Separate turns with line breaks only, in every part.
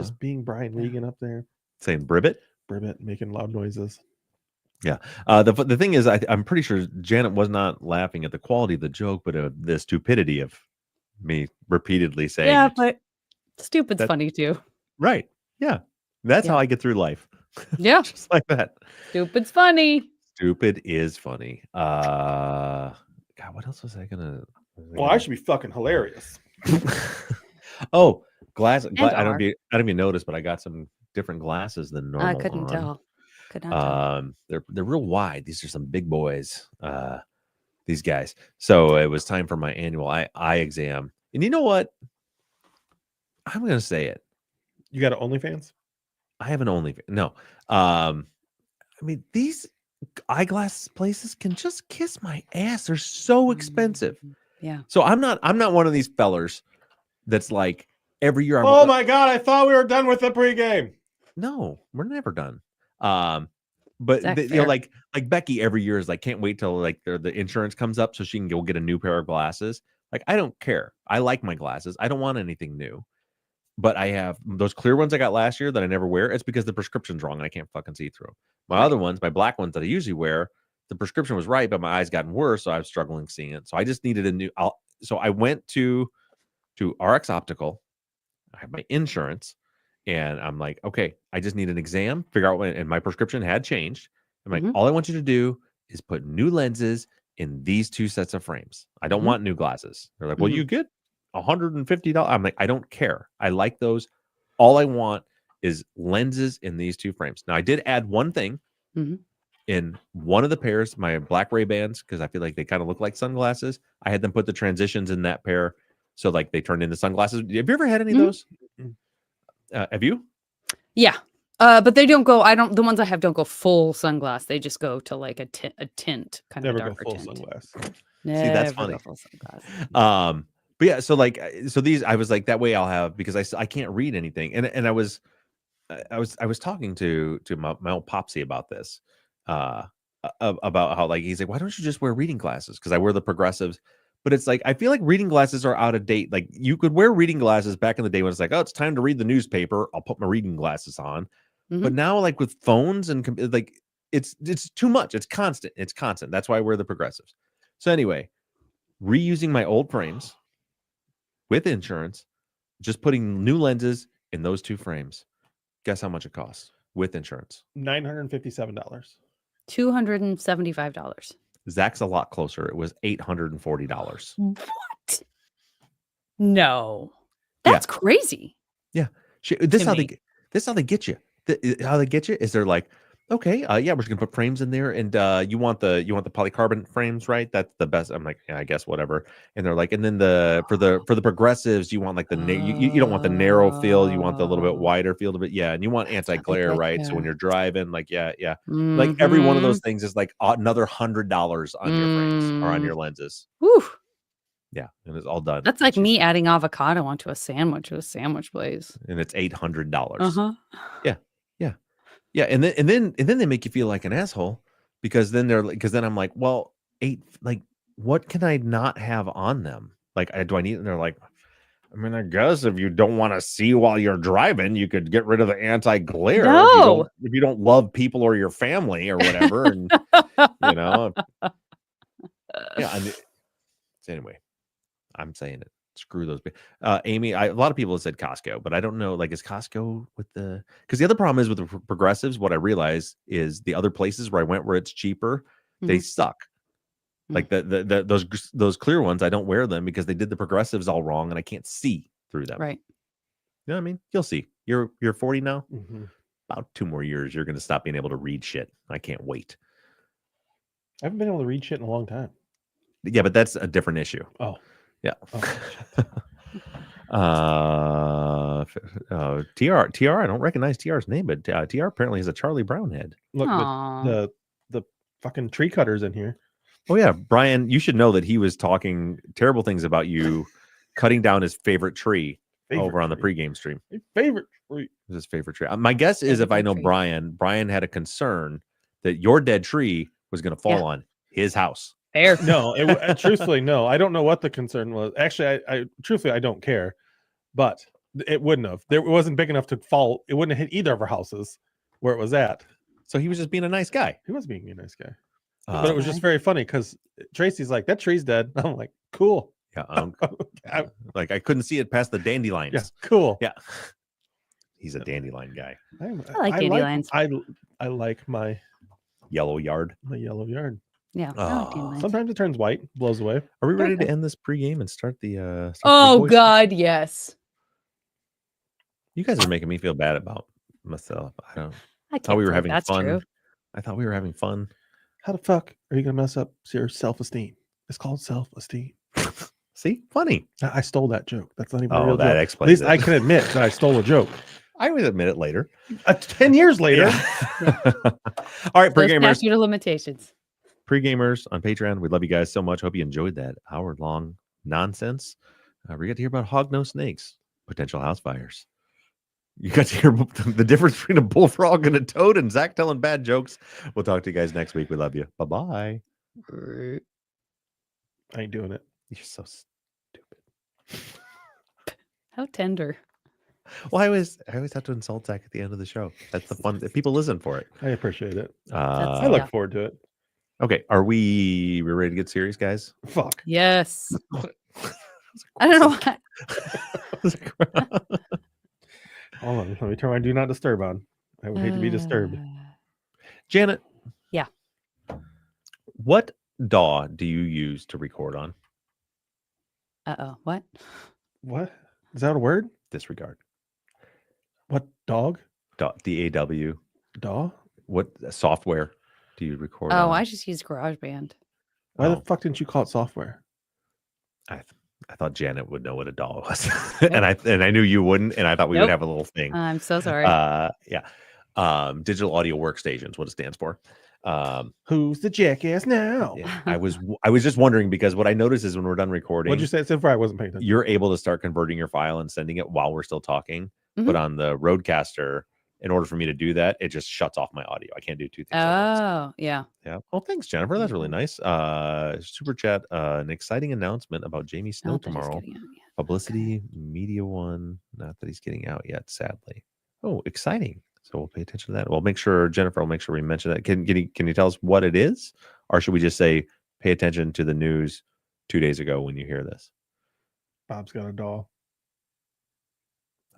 Just being Brian Regan up there.
Saying Bribbit?
Bribbit, making loud noises.
Yeah. The thing is, I'm pretty sure Janet was not laughing at the quality of the joke, but the stupidity of me repeatedly saying
Yeah,
it.
but stupid's funny too.
Right. Yeah. That's how I get through life.
Yeah.
Just like that.
Stupid's funny.
Stupid is funny. God, what else was I gonna?
I should be fucking hilarious.
Oh, glass. I
are.
don't even notice, but I got some different glasses than normal.
I couldn't tell. Could not tell.
They're real wide. These are some big boys. These guys. So it was time for my annual eye exam. And you know what? I'm gonna say it.
You got an OnlyFans?
I have an OnlyFans. No. I mean, these eyeglass places can just kiss my ass. They're so expensive.
Yeah.
So I'm not one of these fellers that's like every year.
Oh my God! I thought we were done with the pregame.
No, we're never done. But like Becky every year is like, can't wait till like the insurance comes up so she can go get a new pair of glasses. Like, I don't care. I like my glasses. I don't want anything new. But I have those clear ones I got last year that I never wear. It's because the prescription's wrong and I can't fucking see through them. My other ones, my black ones that I usually wear, the prescription was right, but my eyes gotten worse, so I was struggling seeing it. So I just needed a new. So I went to RX Optical. I have my insurance, and I'm like, okay, I just need an exam, figure out when. And my prescription had changed. I'm like, all I want you to do is put new lenses in these two sets of frames. I don't want new glasses. They're like, well, you get $150. I'm like, I don't care. I like those. All I want is lenses in these two frames. Now, I did add one thing in one of the pairs, my black Ray-Bans, because I feel like they kind of look like sunglasses. I had them put the transitions in that pair, so like they turned into sunglasses. Have you ever had any of those? Have you?
Yeah. But they don't go. The ones I have don't go full sunglass. They just go to like a tint, kind of darker tint.
Sunglass.
See, that's funny. But yeah, so these, I was like, that way I'll have, because I can't read anything, and I was talking to my old popsy about this, about how, like, he's like, why don't you just wear reading glasses? Because I wear the progressives, but it's like, I feel like reading glasses are out of date. Like, you could wear reading glasses back in the day when it's like, oh, it's time to read the newspaper. I'll put my reading glasses on. But now, like with phones and like, it's too much. It's constant. That's why I wear the progressives. So anyway, reusing my old frames with insurance, just putting new lenses in those two frames. Guess how much it costs with insurance?
$957.
$275.
Zach's a lot closer. It was $840.
What? No, that's crazy.
Yeah, this how they get you. How they get you is they're like, okay, yeah, we're just gonna put frames in there, and you want the polycarbonate frames, right? That's the best. I'm like, yeah, I guess whatever. And they're like, and then for the progressives, you want like you don't want the narrow field, you want the little bit wider field of it, yeah. And you want anti-glare, right? So when you're driving, like, yeah, like every one of those things is like another $100 on your frames or on your lenses.
Whew.
Yeah, and it's all done.
That's like me adding avocado onto a sandwich at a sandwich place,
and it's $800. Yeah, and then they make you feel like an asshole because then I'm like, well, what can I not have on them? Like, do I need? And they're like, I mean, I guess if you don't want to see while you're driving, you could get rid of the anti-glare.
No.
If you don't love people or your family or whatever, and yeah. So anyway, I'm saying it. Screw those. Amy, a lot of people have said Costco, but I don't know. Like, is Costco because the other problem is with the progressives, what I realize is the other places where I went where it's cheaper, they suck. Like those clear ones, I don't wear them because they did the progressives all wrong and I can't see through them.
Right.
You know what I mean? You'll see. You're 40 now. About 2 more years, you're going to stop being able to read shit. I can't wait.
I haven't been able to read shit in a long time.
Yeah, but that's a different issue.
Oh.
Yeah. TR, I don't recognize TR's name, but TR apparently has a Charlie Brown head.
Look, the fucking tree cutters in here.
Oh yeah, Brian, you should know that he was talking terrible things about you cutting down his favorite tree over on the pregame stream.
Favorite tree.
His favorite tree. My guess is, if I know Brian had a concern that your dead tree was going to fall on his house.
Fair.
No, truthfully, no. I don't know what the concern was. Actually, I truthfully, I don't care. But It wouldn't have. It wasn't big enough to fall. It wouldn't have hit either of our houses where it was at.
So he was just being a nice guy.
He was being a nice guy. But it was just very funny because Tracy's like, that tree's dead. I'm like, cool.
Yeah. Like I couldn't see it past the dandelions.
Yeah, cool.
Yeah. He's a dandelion guy.
I like dandelions.
I like my
yellow yard.
My yellow yard.
Yeah.
Sometimes it turns white, blows away.
Are we ready to end this pregame and start the?
Oh God, yes.
You guys are making me feel bad about myself. I
thought
we were having fun.
True.
I thought we were having fun.
How the fuck are you gonna mess up your self-esteem? It's called self-esteem.
See, funny.
I stole that joke. That's not even a real
that
joke.
explains
At least I can admit that I stole a joke.
I would admit it later.
10 years later.
Yeah. All right, pre-gamers.
Statute of limitations.
Pre-gamers on Patreon. We love you guys so much. Hope you enjoyed that hour-long nonsense. We got to hear about hog-nosed snakes, potential house fires. You got to hear the difference between a bullfrog and a toad, and Zach telling bad jokes. We'll talk to you guys next week. We love you. Bye-bye.
I ain't doing it.
You're so stupid.
How tender.
Well, I always have to insult Zach at the end of the show. That's the fun. People listen for it.
I appreciate it. I look forward to it.
Okay, are we ready to get serious, guys?
Fuck.
Yes. I don't know what.
Hold on. Let me turn my do not disturb on. I would hate to be disturbed.
Janet.
Yeah.
What DAW do you use to record on?
What?
What? Is that a word?
Disregard.
What dog?
DAW.
DAW?
What software do you record on?
I just use GarageBand.
Why the fuck didn't you call it software?
I thought Janet would know what a DAW was. and I knew you wouldn't, and I thought we would have a little thing.
I'm so sorry.
Yeah. Digital audio workstations, what it stands for.
Who's the jackass now?
Yeah, I was just wondering, because what I noticed is when we're done recording,
what'd you say? So far I wasn't paying attention.
You're able to start converting your file and sending it while we're still talking.
Mm-hmm.
But on the Rodecaster, in order for me to do that, it just shuts off my audio. I can't do two things at once.
Yeah.
Well, thanks, Jennifer. That's really nice. Super chat. An exciting announcement about Jamie Snow tomorrow. Publicity Media One. Not that he's getting out yet, sadly. Oh, exciting. So we'll pay attention to that. We'll make sure, Jennifer will make sure we mention that. Can you tell us what it is? Or should we just say, pay attention to the news 2 days ago when you hear this?
Bob's got a doll.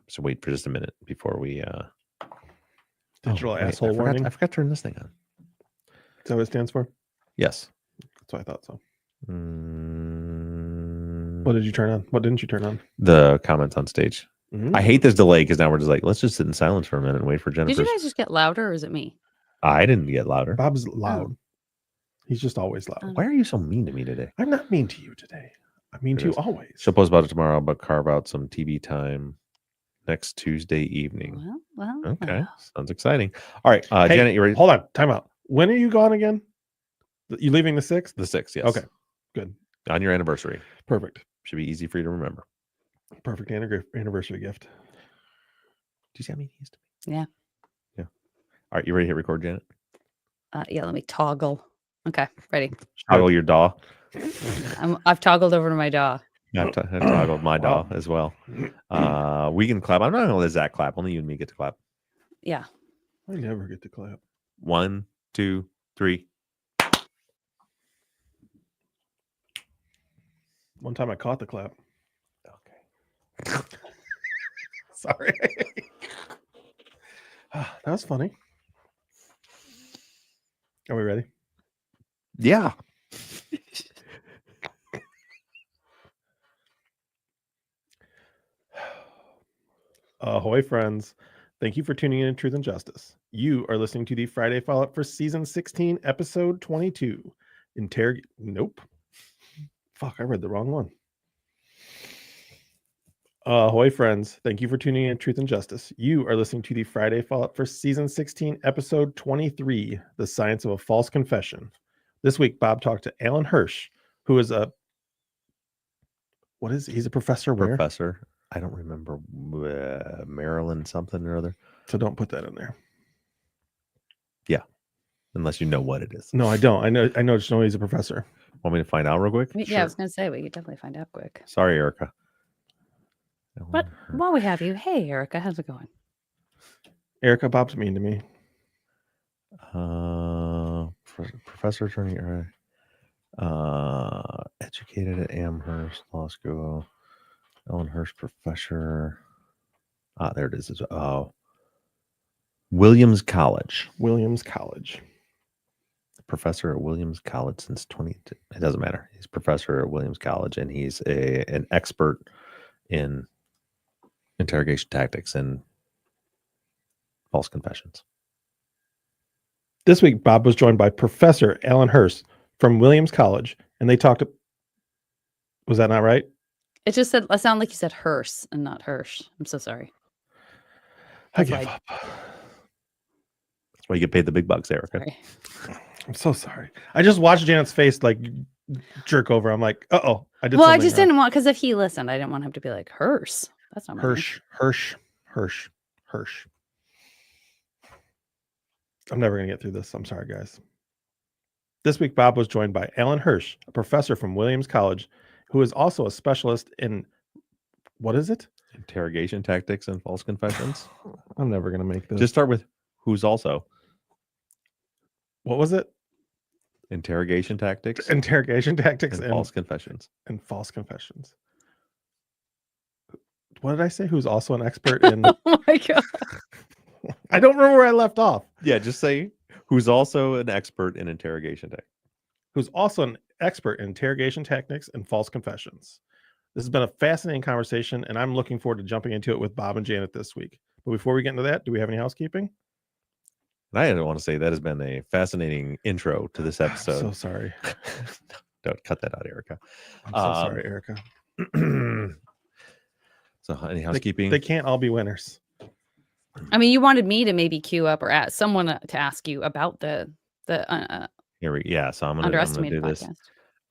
So wait for just a minute before we...
Digital asshole warning.
I forgot to turn this thing on.
Is that what it stands for?
Yes.
That's what I thought so. What did you turn on? What didn't you turn on?
The comments on stage. I hate this delay because now we're just like, let's just sit in silence for a minute and wait for Jennifer.
Did you guys just get louder, or is it me?
I didn't get louder.
Bob's loud. He's just always loud.
Why are you so mean to me today?
I'm not mean to you today. I mean to you always.
She'll post about it tomorrow, but carve out some TV time next Tuesday evening.
Well.
Okay. Sounds exciting. All right.
Hey,
Janet, you ready?
Hold on. Time out. When are you gone again? You leaving the 6th?
The 6th, yes.
Okay. Good.
On your anniversary.
Perfect.
Should be easy for you to remember.
Perfect anniversary gift.
Do you see how mean he used to
be? Yeah.
Yeah. All right. You ready to hit record, Janet?
Yeah. Let me toggle. Okay. Ready.
Toggle your DAW.
I've toggled over to my DAW.
I've toggled my DAW as well. We can clap. I'm not going to let Zach clap. Only you and me get to clap.
Yeah.
I never get to clap.
1, 2, 3.
One time I caught the clap.
Okay.
Sorry. That was funny. Are we ready?
Yeah.
Ahoy, friends. Thank you for tuning in to Truth and Justice. You are listening to the Friday follow-up for Season 16, Episode 22. Nope. Fuck, I read the wrong one. Ahoy, friends. Thank you for tuning in to Truth and Justice. You are listening to the Friday follow-up for Season 16, Episode 23, The Science of a False Confession. This week, Bob talked to Alan Hirsch, who is he's a professor where?
Professor. I don't remember. Maryland something or other.
So don't put that in there.
Yeah. Unless you know what it is.
No, I don't. I just know he's a professor.
Want me to find out real quick?
Yeah, sure. I was going to say, we could definitely find out quick.
Sorry, Erica.
But while we have you, hey Erica, how's it going?
Erica, Bob's mean to me.
Professor attorney, educated at Amherst Law School. Ellen Hurst professor. There it is. Williams College. Professor at Williams College since 20. It doesn't matter. He's professor at Williams College, and he's an expert in interrogation tactics and false confessions.
This week, Bob was joined by Professor Alan Hurst from Williams College, and they talked. Was that not right?
It just said. I sound like you said Hearst and not Hirsch. I'm so sorry.
I give up.
That's why you get paid the big bucks, Erica.
Sorry.
I'm so sorry. I just watched Janet's face like jerk over. I'm like, uh-oh. I
just didn't want, because if he listened, I didn't want him to be like, Hearst. That's not my
Hirsch. I'm never going to get through this. I'm sorry, guys. This week, Bob was joined by Alan Hirsch, a professor from Williams College, who is also a specialist in, what is it?
Interrogation tactics and false confessions.
I'm never going to make this.
Just start with who's also.
What was it?
Interrogation tactics
and
false confessions.
And false confessions. What did I say? Who's also an expert in?
Oh my God.
I don't remember where I left off.
Yeah, just say who's also an expert in interrogation tactics.
Who's also an expert in interrogation tactics and false confessions. This has been a fascinating conversation, and I'm looking forward to jumping into it with Bob and Janet this week. But before we get into that, do we have any housekeeping?
I don't want to say that has been a fascinating intro to this episode.
I'm so sorry.
Don't cut that out, Erica.
I'm so sorry, Erica.
So any housekeeping?
They can't all be winners.
I mean, you wanted me to maybe queue up or ask someone to ask you about the
yeah. So I'm gonna
underestimated
do this.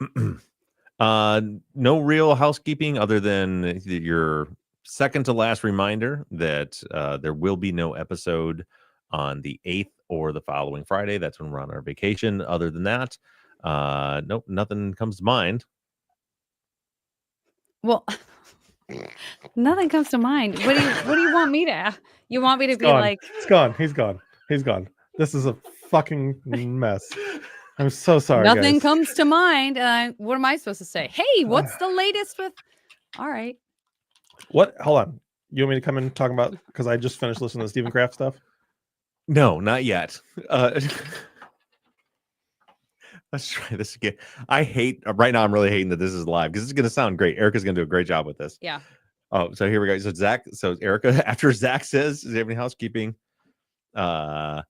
Podcast.
No real housekeeping other than your second to last reminder that there will be no episode on the 8th or the following Friday. That's when we're on our vacation. Other than that, nope, nothing comes to mind.
Well, nothing comes to mind. What do you want me to? You want me to be like?
It's gone. He's gone. This is a fucking mess. I'm so sorry.
Nothing
guys.
comes to mind. What am I supposed to say? Hey, what's the latest with? All right.
What? Hold on. You want me to come in and talk about? Because I just finished listening to Stephen Kraft stuff.
No, not yet. Let's try this again. I hate right now. I'm really hating that this is live because it's going to sound great. Erica's going to do a great job with this.
Yeah.
Oh, so here we go. So Erica, after Zach says, "Does he have any housekeeping?" The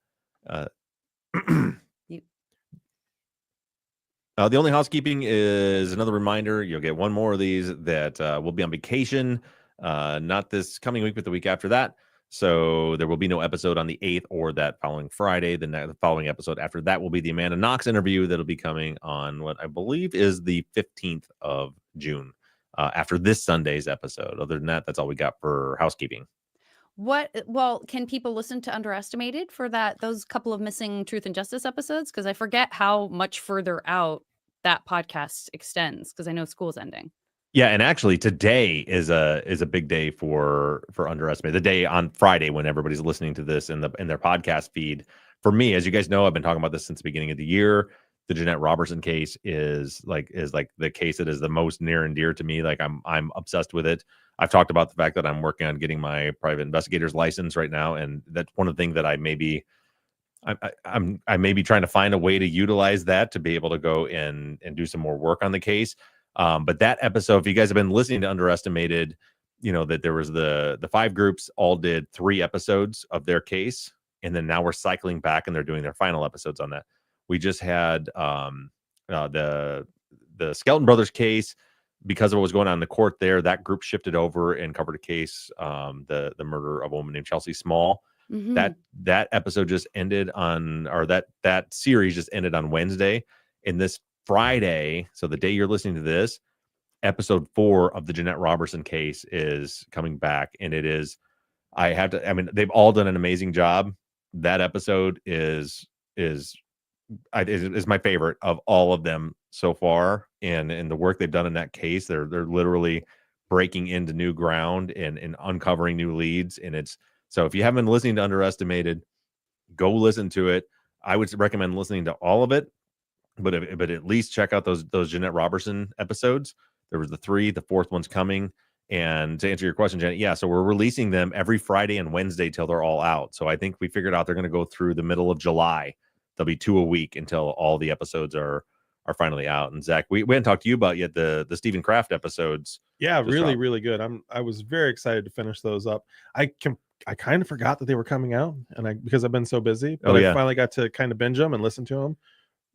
only housekeeping is another reminder. You'll get one more of these that we'll be on vacation, not this coming week, but the week after that. So there will be no episode on the 8th or that following Friday. The following episode after that will be the Amanda Knox interview that'll be coming on what I believe is the 15th of June after this Sunday's episode. Other than that, that's all we got for housekeeping.
Well, can people listen to Underestimated for those couple of missing Truth and Justice episodes? Because I forget how much further out that podcast extends because I know school's ending.
Yeah, and actually today is a big day for Underestimated. The day on Friday when everybody's listening to this in their podcast feed. For me, as you guys know, I've been talking about this since the beginning of the year. The Jeanette Robertson case is like the case that is the most near and dear to me. Like I'm obsessed with it. I've talked about the fact that I'm working on getting my private investigator's license right now, and that's one of the things that I may be trying to find a way to utilize that to be able to go and do some more work on the case. But that episode, if you guys have been listening to Underestimated, you know that there was the 5 groups all did 3 episodes of their case, and then now we're cycling back and they're doing their final episodes on that. We just had the Skelton Brothers case because of what was going on in the court there. That group shifted over and covered a case, the murder of a woman named Chelsea Small. Mm-hmm. That episode just ended on, or that series just ended on Wednesday. And this Friday, so the day you're listening to this, episode 4 of the Jeanette Robertson case is coming back, and it is. They've all done an amazing job. That episode is my favorite of all of them so far, and the work they've done in that case, they're literally breaking into new ground and uncovering new leads. And so if you haven't been listening to Underestimated, go listen to it. I would recommend listening to all of it, but at least check out those Jeanette Robertson episodes. There was the 3, the 4th one's coming. And to answer your question, Janet, yeah, so we're releasing them every Friday and Wednesday till they're all out. So I think we figured out they're going to go through the middle of July. There'll be 2 a week until all the episodes are finally out. And Zach, we hadn't talked to you about yet the Stephen Kraft episodes.
Yeah, really, really good. I was very excited to finish those up. I kind of forgot that they were coming out, and because I've been so busy, but I finally got to kind of binge them and listen to them.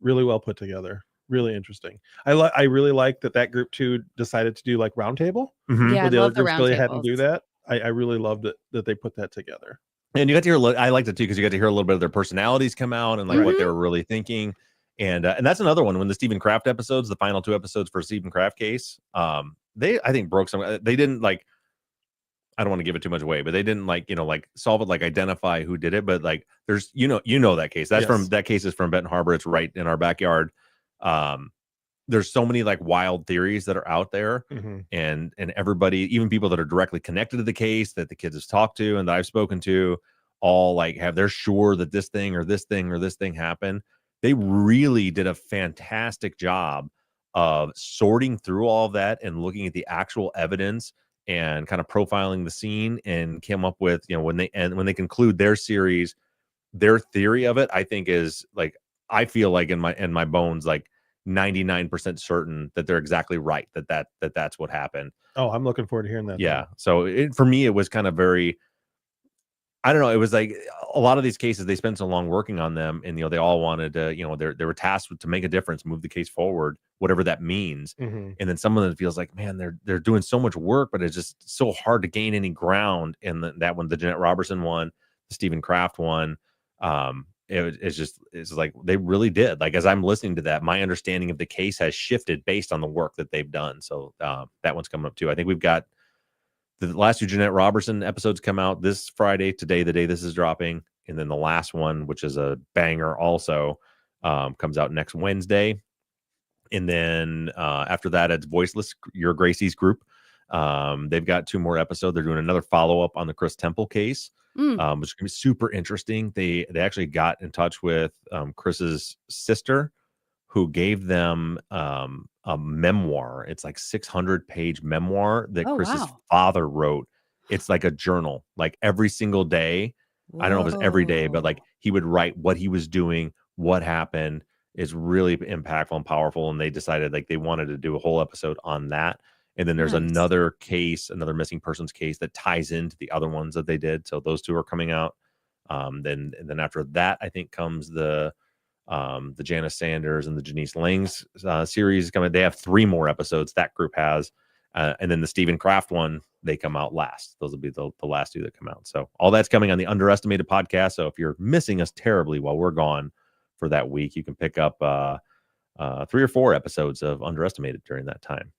Really well put together. Really interesting. I really like that group too decided to do like roundtable.
Mm-hmm. Yeah,
the other groups really hadn't do that. I really loved it that they put that together.
And you got to hear. I liked it too because you got to hear a little bit of their personalities come out and like what they were really thinking. And that's another one. When the Stephen Kraft episodes, the final 2 episodes for Stephen Kraft case, they I think broke some. They didn't like. I don't want to give it too much away, but they didn't like solve it, like identify who did it. But like there's that case. That's that case is from Benton Harbor. It's right in our backyard. There's so many like wild theories that are out there, and everybody, even people that are directly connected to the case that the kids have talked to and that I've spoken to, all like they're sure that this thing or this thing or this thing happened. They really did a fantastic job of sorting through all of that and looking at the actual evidence and kind of profiling the scene, and came up with, when they conclude their series, their theory of it, I think is like, I feel like in my bones, like 99% certain that they're exactly right, that's what happened.
Oh, I'm looking forward to hearing that.
Yeah. So for me, it was kind of very, I don't know. It was like a lot of these cases, they spent so long working on them, and they all wanted to, they were tasked to make a difference, move the case forward, whatever that means. And then some of them feels like, man, they're doing so much work, but it's just so hard to gain any ground. And that one, the Jeanette Robertson one, the Stephen Kraft one, it's like they really did. Like as I'm listening to that, my understanding of the case has shifted based on the work that they've done. So that one's coming up too. I think we've got the last 2 Jeanette Robertson episodes come out this Friday, today, the day this is dropping. And then the last one, which is a banger also, comes out next Wednesday. And then after that, it's Voiceless, Your Gracie's group. They've got 2 more episodes. They're doing another follow-up on the Chris Temple case, which is going to be super interesting. They actually got in touch with Chris's sister, who gave them a memoir. It's like 600-page memoir that Chris's father wrote. It's like a journal, like every single day. Whoa. I don't know if it's every day, but like he would write what he was doing, what happened. Is really impactful and powerful. And they decided like they wanted to do a whole episode on that. And then there's another case, another missing persons case that ties into the other ones that they did. So those 2 are coming out. Then after that, I think comes the Janice Sanders and the Janice Lang's series coming. They have 3 more episodes that group has. And then the Stephen Kraft one, they come out last. Those will be the last 2 that come out. So all that's coming on the Underestimated podcast. So if you're missing us terribly while we're gone for that week, you can pick up 3 or 4 episodes of Underestimated during that time.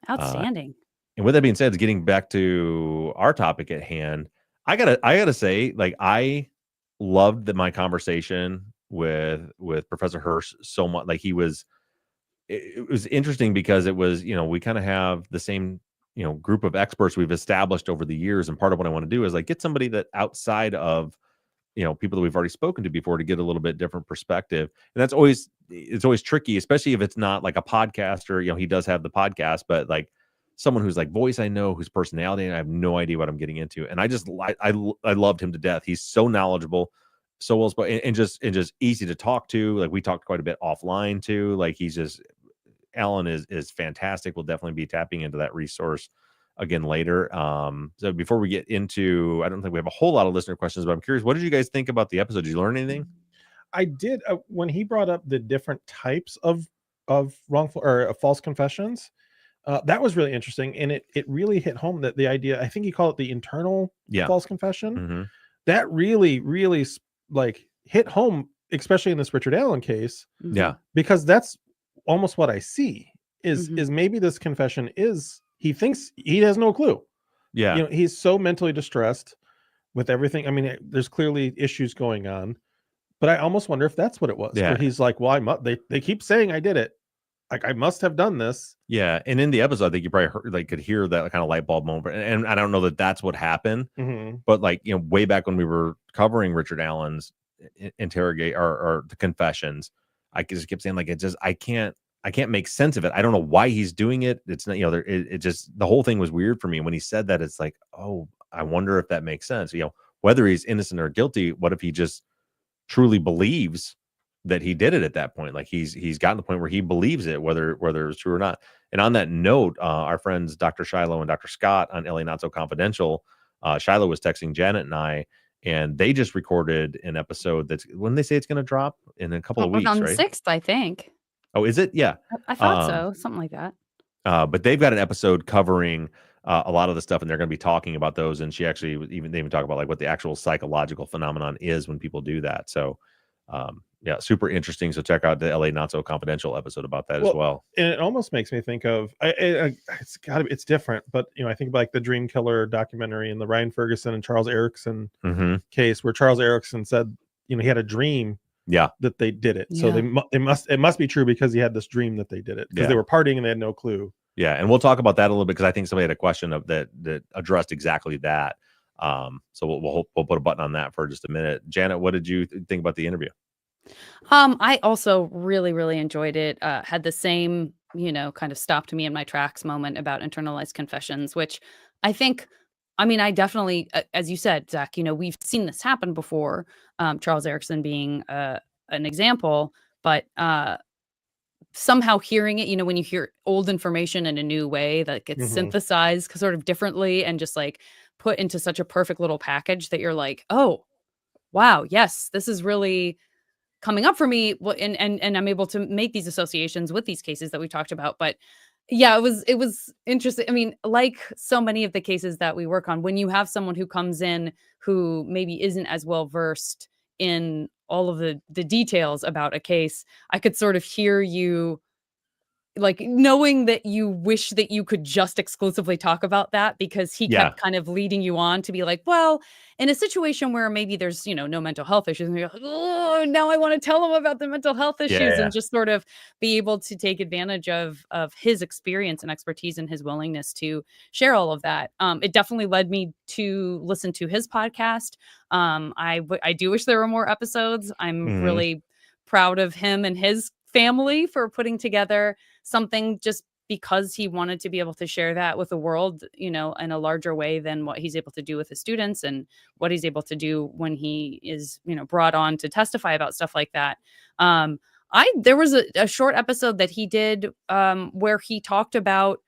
Outstanding.
And with that being said, getting back to our topic at hand, I gotta say, like I loved my conversation with Professor Hirsch so much. Like it was interesting because it was, we kind of have the same, group of experts we've established over the years. And part of what I want to do is like get somebody that outside of, people that we've already spoken to before to get a little bit different perspective. And it's always tricky, especially if it's not like a podcaster, he does have the podcast, but like someone who's like voice, I know, whose personality, and I have no idea what I'm getting into. And I loved him to death. He's so knowledgeable, so well spoken, and just easy to talk to. Like we talked quite a bit offline too. Like Alan is fantastic. We'll definitely be tapping into that resource again later. So before we get into, I don't think we have a whole lot of listener questions, but I'm curious, what did you guys think about the episode? Did you learn anything?
I did. When he brought up the different types of wrongful or false confessions, that was really interesting, and it really hit home that the idea, I think he called it the internal false confession, that really like hit home, especially in this Richard Allen case. Because that's almost what I see is maybe this confession is, he thinks he has no clue. He's so mentally distressed with everything. I mean, there's clearly issues going on, but I almost wonder if that's what it was. Where he's like, well, they keep saying I did it, like I must have done this.
Yeah, and in the episode, I think you probably heard, like, could hear that kind of light bulb moment. And I don't know that that's what happened, but like, you know, way back when we were covering Richard Allen's interrogate or the confessions, I just kept saying like, I can't make sense of it. I don't know why he's doing it. It's not, you know, it just, the whole thing was weird for me. When he said that, it's like, oh, I wonder if that makes sense. You know, whether he's innocent or guilty. What if he just truly believes that he did it at that point? Like he's gotten to the point where he believes it, whether it's true or not. And on that note, our friends Dr. Shiloh and Dr. Scott on LA Not So Confidential, Shiloh was texting Janet and I, and they just recorded an episode that's, when they say it's going to drop in a couple of weeks,
on
right?
the 6th, I think.
Oh, is it? Yeah,
I thought so, something like that.
But they've got an episode covering a lot of the stuff, and they're going to be talking about those. And she actually they even talk about like what the actual psychological phenomenon is when people do that. So, yeah, super interesting. So check out the LA Not So Confidential episode about that as well.
And it almost makes me think of it's different, but you know, I think about like the Dream Killer documentary and the Ryan Ferguson and Charles Erickson case, where Charles Erickson said, you know, he had a dream that they did it. So it must be true because he had this dream that they did it, because they were partying and they had no clue.
Yeah, and we'll talk about that a little bit, because I think somebody had a question of that addressed exactly that. So we'll put a button on that for just a minute. Janet, what did you think about the interview?
I also really, really enjoyed it. Had the same, you know, kind of stopped me in my tracks moment about internalized confessions, which I think, I mean, I definitely, as you said, Zach, you know, we've seen this happen before. Charles Erickson being an example, but somehow hearing it, you know, when you hear old information in a new way that gets synthesized sort of differently and just like put into such a perfect little package that you're like, oh, wow, yes, this is really coming up for me. And I'm able to make these associations with these cases that we talked about. But yeah, it was interesting. I mean, like so many of the cases that we work on, when you have someone who comes in who maybe isn't as well versed in all of the details about a case, I could sort of hear you, like, knowing that you wish that you could just exclusively talk about that, because he kept kind of leading you on to be like, well, in a situation where maybe there's, you know, no mental health issues, and you're like, oh, now I want to tell him about the mental health issues, and just sort of be able to take advantage of his experience and expertise and his willingness to share all of that. It definitely led me to listen to his podcast. I do wish there were more episodes. I'm really proud of him and his family for putting together something, just because he wanted to be able to share that with the world, you know, in a larger way than what he's able to do with his students and what he's able to do when he is, you know, brought on to testify about stuff like that. There was a short episode that he did where he talked about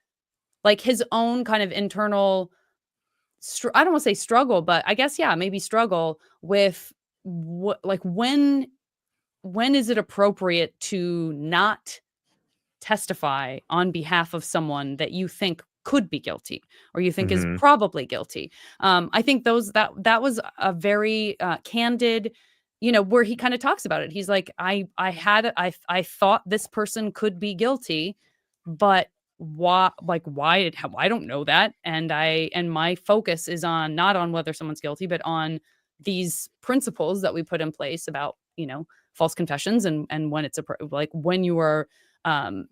like his own kind of internal, I don't want to say struggle, but I guess, yeah, maybe struggle with what, like when is it appropriate to not testify on behalf of someone that you think could be guilty or you think is probably guilty. I think that was a very candid, you know, where he kind of talks about it. He's like, I thought this person could be guilty, but why I don't know that. And my focus is on not on whether someone's guilty, but on these principles that we put in place about, you know, false confessions and when it's like when you are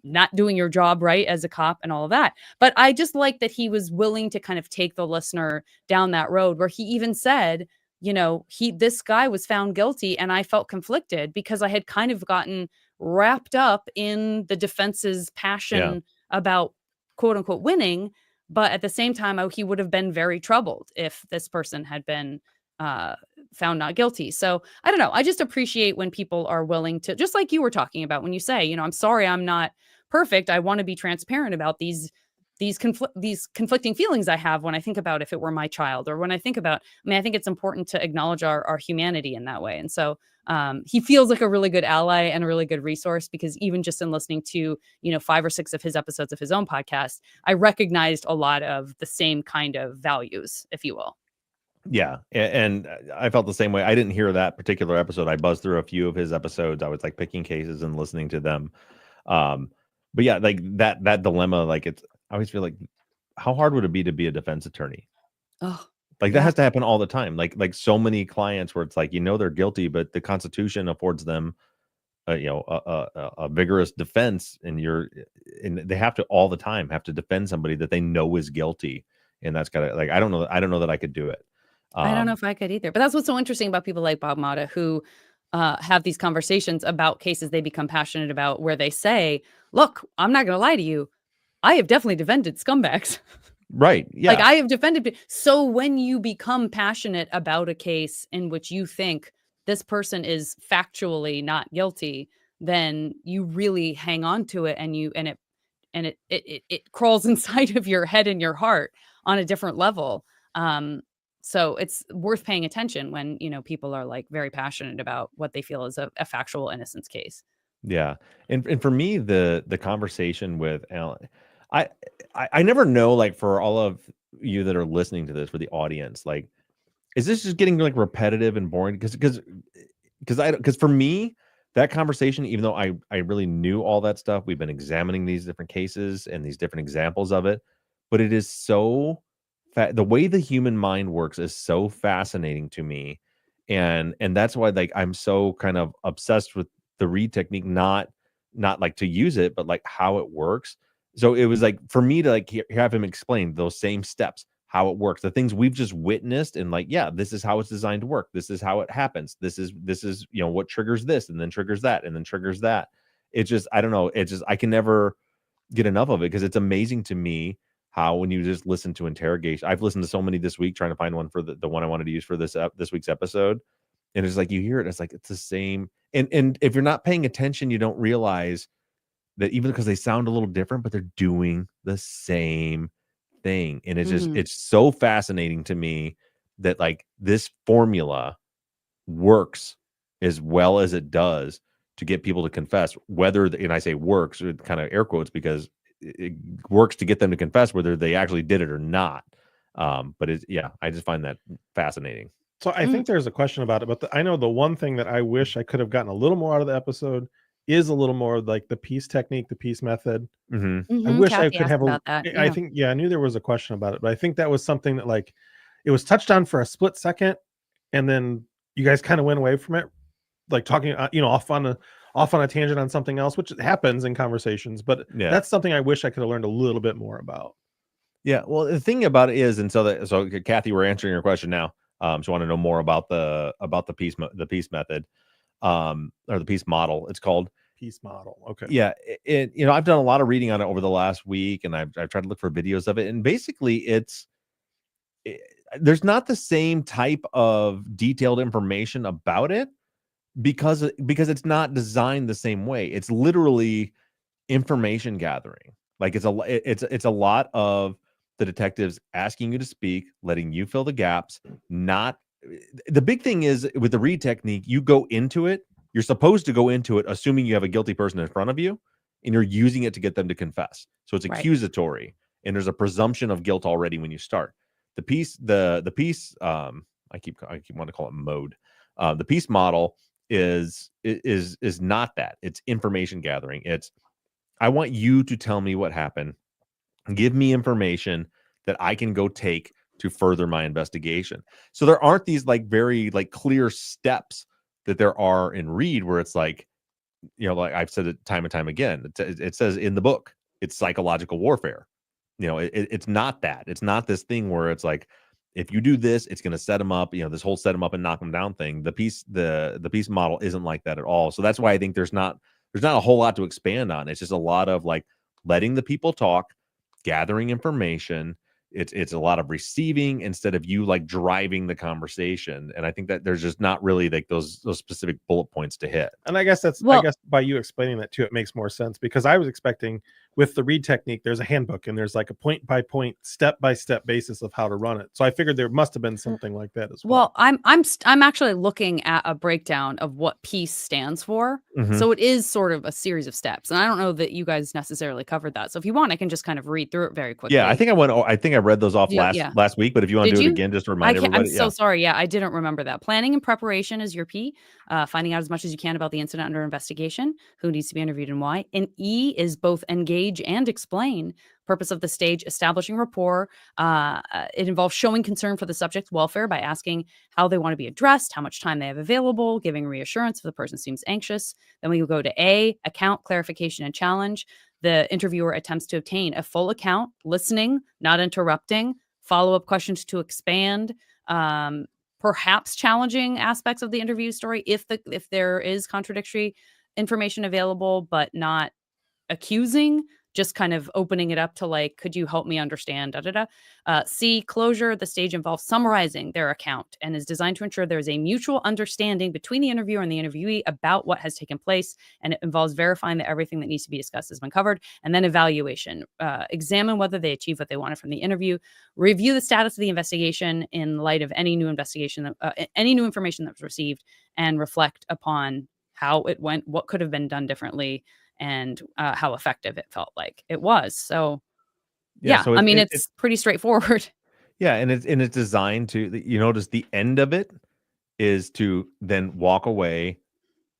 not doing your job right as a cop and all of that. But I just like that he was willing to kind of take the listener down that road, where he even said, you know, this guy was found guilty and I felt conflicted because I had kind of gotten wrapped up in the defense's passion about quote unquote winning. But at the same time, he would have been very troubled if this person had been found not guilty. So I don't know. I just appreciate when people are willing to, just like you were talking about, when you say, you know, I'm sorry, I'm not perfect. I want to be transparent about these conflicting feelings I have when I think about if it were my child, or when I think about, I mean, I think it's important to acknowledge our humanity in that way. And so he feels like a really good ally and a really good resource, because even just in listening to, you know, 5 or 6 of his episodes of his own podcast, I recognized a lot of the same kind of values, if you will.
Yeah. And I felt the same way. I didn't hear that particular episode. I buzzed through a few of his episodes. I was like picking cases and listening to them. But yeah, like that dilemma, like I always feel like, how hard would it be to be a defense attorney?
Oh,
like that has to happen all the time. Like so many clients where it's like, you know, they're guilty, but the Constitution affords them a vigorous defense, and they have to all the time have to defend somebody that they know is guilty, and that's gotta, like, I don't know that I could do it.
I don't know if I could either. But that's what's so interesting about people like Bob Motta who have these conversations about cases they become passionate about, where they say, "Look, I'm not going to lie to you. I have definitely defended scumbags."
Right.
Like,
Yeah.
I have defended. So when you become passionate about a case in which you think this person is factually not guilty, then you really hang on to it, and it crawls inside of your head and your heart on a different level. Um, so it's worth paying attention when, people are like very passionate about what they feel is a factual innocence case.
Yeah. And for me, the conversation with Alan, I I never know, like, for all of you that are listening to this, for the audience, like, is this just getting like repetitive and boring? Because for me, that conversation, even though I really knew all that stuff, we've been examining these different cases and these different examples of it, but it is so the way the human mind works is so fascinating to me, and that's why, like, I'm so kind of obsessed with the read technique, not like to use it, but like how it works. So it was like for me to like have him explain those same steps, how it works, the things we've just witnessed, and like, yeah, this is how it's designed to work. This is how it happens. This is what triggers this, and then triggers that, and then triggers that. It just, I don't know. It just, I can never get enough of it, because it's amazing to me how, when you just listen to interrogation, I've listened to so many this week trying to find one for the one I wanted to use for this week's episode, and it's like you hear it, it's like it's the same. And if you're not paying attention, you don't realize that, even because they sound a little different, but they're doing the same thing. And it's just,
Mhm.
it's so fascinating to me that, like, this formula works as well as it does to get people to confess, and I say works with kind of air quotes, because it works to get them to confess whether they actually did it or not. But yeah, I just find that fascinating.
So I think there's a question about it, but I know the one thing that I wish I could have gotten a little more out of the episode is a little more like the piece technique, the piece method. I wish I
Kathy
could
asked
have
about that.
I
Yeah.
think, yeah, I knew there was a question about it, but I think that was something that, like, it was touched on for a split second, and then you guys kind of went away from it, like talking, off on a tangent on something else, which happens in conversations. But
Yeah.
that's something I wish I could have learned a little bit more about.
Yeah. Well, the thing about it is, and so Kathy, we're answering your question now. So I want to know more about the piece method, or the piece model, it's called.
Piece model. Okay.
Yeah. I've done a lot of reading on it over the last week, and I've tried to look for videos of it. And basically there's not the same type of detailed information about it, because it's not designed the same way. It's literally information gathering. Like, it's a lot of the detectives asking you to speak, letting you fill the gaps. Not the big thing is, with the read technique, you go into it. You're supposed to go into it assuming you have a guilty person in front of you, and you're using it to get them to confess. So it's
Right.
accusatory, and there's a presumption of guilt already when you start. The piece, I keep wanting to call it mode. The piece model is not that. It's information gathering. It's, I want you to tell me what happened. Give me information that I can go take to further my investigation. So there aren't these, like, very, like, clear steps that there are in Read, where it's like, like I've said it time and time again. It says in the book, it's psychological warfare. It's not that. It's not this thing where it's like, if you do this, it's going to set them up. This whole set them up and knock them down thing. The piece model isn't like that at all. So that's why I think there's not a whole lot to expand on. It's just a lot of, like, letting the people talk, gathering information. It's a lot of receiving instead of you, like, driving the conversation. And I think that there's just not really, like, those specific bullet points to hit.
And I guess I guess by you explaining that too, it makes more sense, because I was expecting, with the read technique, there's a handbook and there's like a point by point, step by step basis of how to run it. So I figured there must have been something like that as well.
Well, I'm actually looking at a breakdown of what piece stands for.
Mhm.
So it is sort of a series of steps, and I don't know that you guys necessarily covered that. So if you want, I can just kind of read through it very quickly.
Yeah, I think I read those off last week, but if you want to do it again, just to remind everybody.
I'm so sorry. Yeah, I didn't remember that. Planning and preparation is your P. Finding out as much as you can about the incident under investigation, who needs to be interviewed and why. And E is both engage stage and explain. Purpose of the stage, establishing rapport. It involves showing concern for the subject's welfare by asking how they want to be addressed, how much time they have available, giving reassurance if the person seems anxious. Then we will go to A, account, clarification, and challenge. The interviewer attempts to obtain a full account, listening, not interrupting, follow-up questions to expand, perhaps challenging aspects of the interview story if there is contradictory information available, but not accusing, just kind of opening it up to like, could you help me understand? Da, da, da. C, closure. The stage involves summarizing their account and is designed to ensure there is a mutual understanding between the interviewer and the interviewee about what has taken place. And it involves verifying that everything that needs to be discussed has been covered. And then evaluation. Examine whether they achieve what they wanted from the interview. Review the status of the investigation in light of any new investigation, any new information that was received, and reflect upon how it went, what could have been done differently, and how effective it felt like it was. So yeah,
so
I mean, it's pretty straightforward.
Yeah, and it's designed to, you notice the end of it is to then walk away,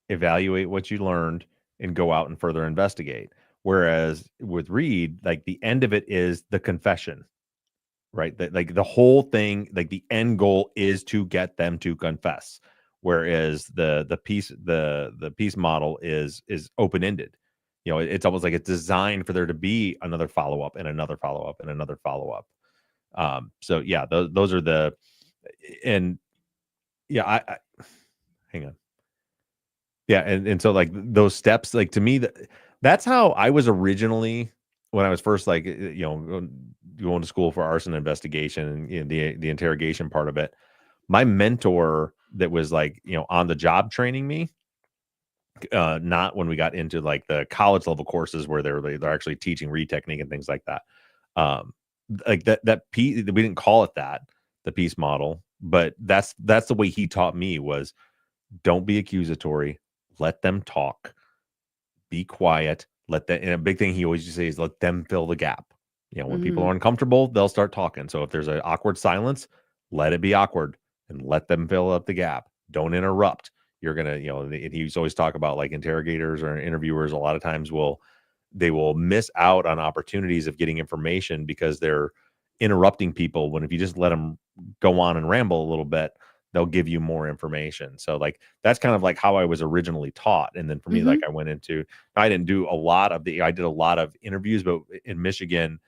evaluate what you learned, and go out and further investigate. Whereas with Reed, like the end of it is the confession, right? That like the whole thing, like the end goal is to get them to confess. Whereas the piece model is open ended. You know, it's almost like it's designed for there to be another follow up and another follow up and another follow up. So yeah, those are the, and yeah, I hang on. Yeah, and so like those steps, like to me, that's how I was originally when I was first like going to school for arson investigation and the interrogation part of it. My mentor that was like on the job training me, not when we got into like the college level courses where they're actually teaching read technique and things like that. Like that piece, we didn't call it that, the piece model, but that's the way he taught me was don't be accusatory, let them talk, be quiet, let them, and a big thing he always used to say is let them fill the gap. When people are uncomfortable, they'll start talking. So if there's an awkward silence, let it be awkward and let them fill up the gap. Don't interrupt. You're gonna, and he used to always talk about like interrogators or interviewers a lot of times will miss out on opportunities of getting information because they're interrupting people, when if you just let them go on and ramble a little bit, they'll give you more information. So like that's kind of like how I was originally taught. And then for me, like I didn't do a lot of I did a lot of interviews, but in Michigan,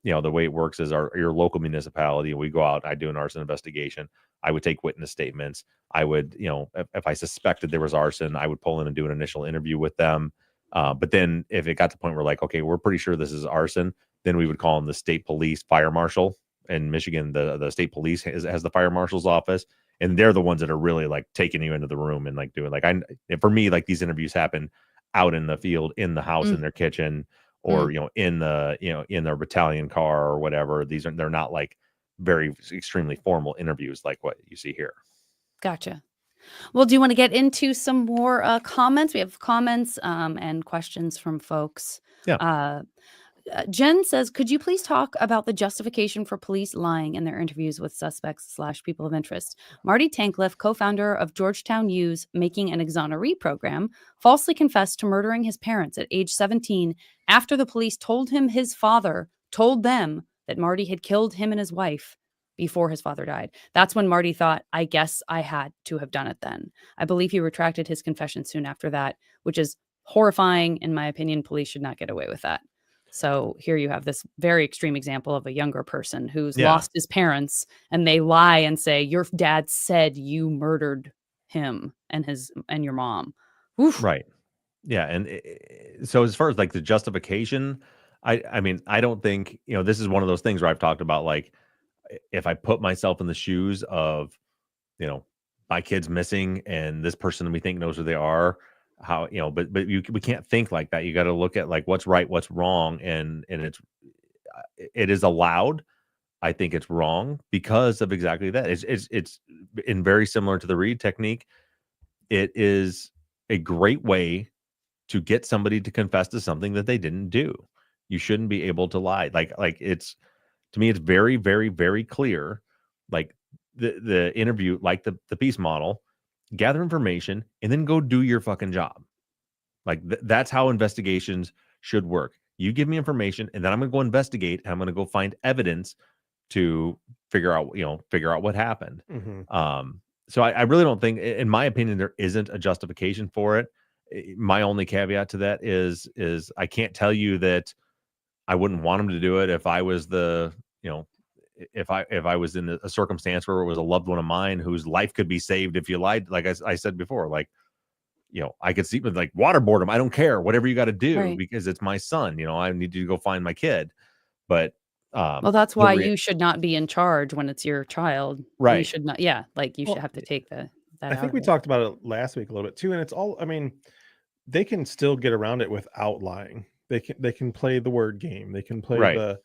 the way it works is your local municipality, we go out, I do an arson investigation. I would take witness statements. I would, if I suspected there was arson, I would pull in and do an initial interview with them. But then if it got to the point where like, okay, we're pretty sure this is arson, then we would call in the state police fire marshal. In Michigan, the state police has the fire marshal's office. And they're the ones that are really like taking you into the room and like doing like, for me, like these interviews happen out in the field, in the house, in their kitchen, or in their battalion car or whatever. They're not like very extremely formal interviews like what you see here.
Gotcha. Well, do you want to get into some more comments? We have comments and questions from folks.
Yeah.
Jen says, could you please talk about the justification for police lying in their interviews with suspects / people of interest? Marty Tankliff, co-founder of Georgetown U's Making an Exoneree program, falsely confessed to murdering his parents at age 17 after the police told him his father told them that Marty had killed him and his wife before his father died. That's when Marty thought, I guess I had to have done it then. I believe he retracted his confession soon after that, which is horrifying. In my opinion, police should not get away with that. So here you have this very extreme example of a younger person who's lost his parents, and they lie and say, your dad said you murdered him and your mom. Oof.
Right. Yeah. And so as far as like the justification, I mean, I don't think, this is one of those things where I've talked about, like, if I put myself in the shoes of, my kid's missing and this person we think knows who they are, how, but we can't think like that. You got to look at like what's right, what's wrong. And it is allowed. I think it's wrong because of exactly that. It's in very similar to the read technique. It is a great way to get somebody to confess to something that they didn't do. You shouldn't be able to lie. Like it's, to me, it's very, very, very clear. Like the interview, like the piece model, gather information and then go do your fucking job. Like that's how investigations should work. You give me information, and then I'm going to go investigate, and I'm going to go find evidence to figure out what happened. So I really don't think, in my opinion, there isn't a justification for it. My only caveat to that is I can't tell you that I wouldn't want him to do it if I was if I was in a circumstance where it was a loved one of mine whose life could be saved if you lied. Like I said before, like, I could see with like waterboard him. I don't care, whatever you got to do, because it's my son. I need to go find my kid. But
well, that's why you should not be in charge when it's your child.
Right.
You should not. Yeah. Like you should have to take that.
I think we talked about it last week a little bit too. And it's all, I mean, they can still get around it without lying. They can play the word game. They can play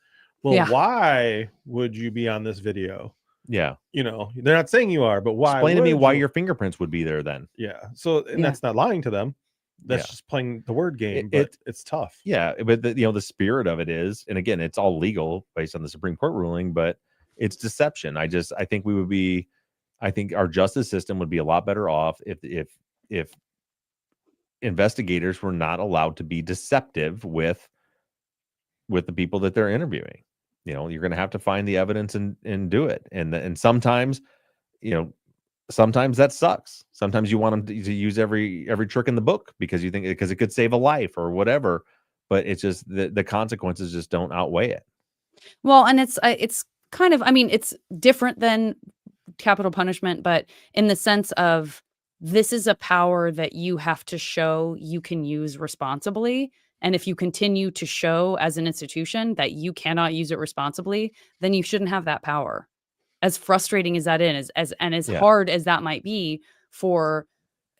why would you be on this video?
Yeah.
They're not saying you are, but why?
Explain to me why your fingerprints would be there then.
Yeah. So, and that's not lying to them. That's just playing the word game, but it's tough.
Yeah. But the spirit of it is, and again, it's all legal based on the Supreme Court ruling, but it's deception. I think our justice system would be a lot better off if investigators were not allowed to be deceptive with the people that they're interviewing. You're going to have to find the evidence and do it. And sometimes, sometimes that sucks. Sometimes you want them to use every trick in the book because you think because it could save a life or whatever, but it's just the consequences just don't outweigh it.
Well, and it's kind of, I mean, it's different than capital punishment, but in the sense of this is a power that you have to show you can use responsibly. And if you continue to show as an institution that you cannot use it responsibly, then you shouldn't have that power. As frustrating as that is, as hard as that might be for,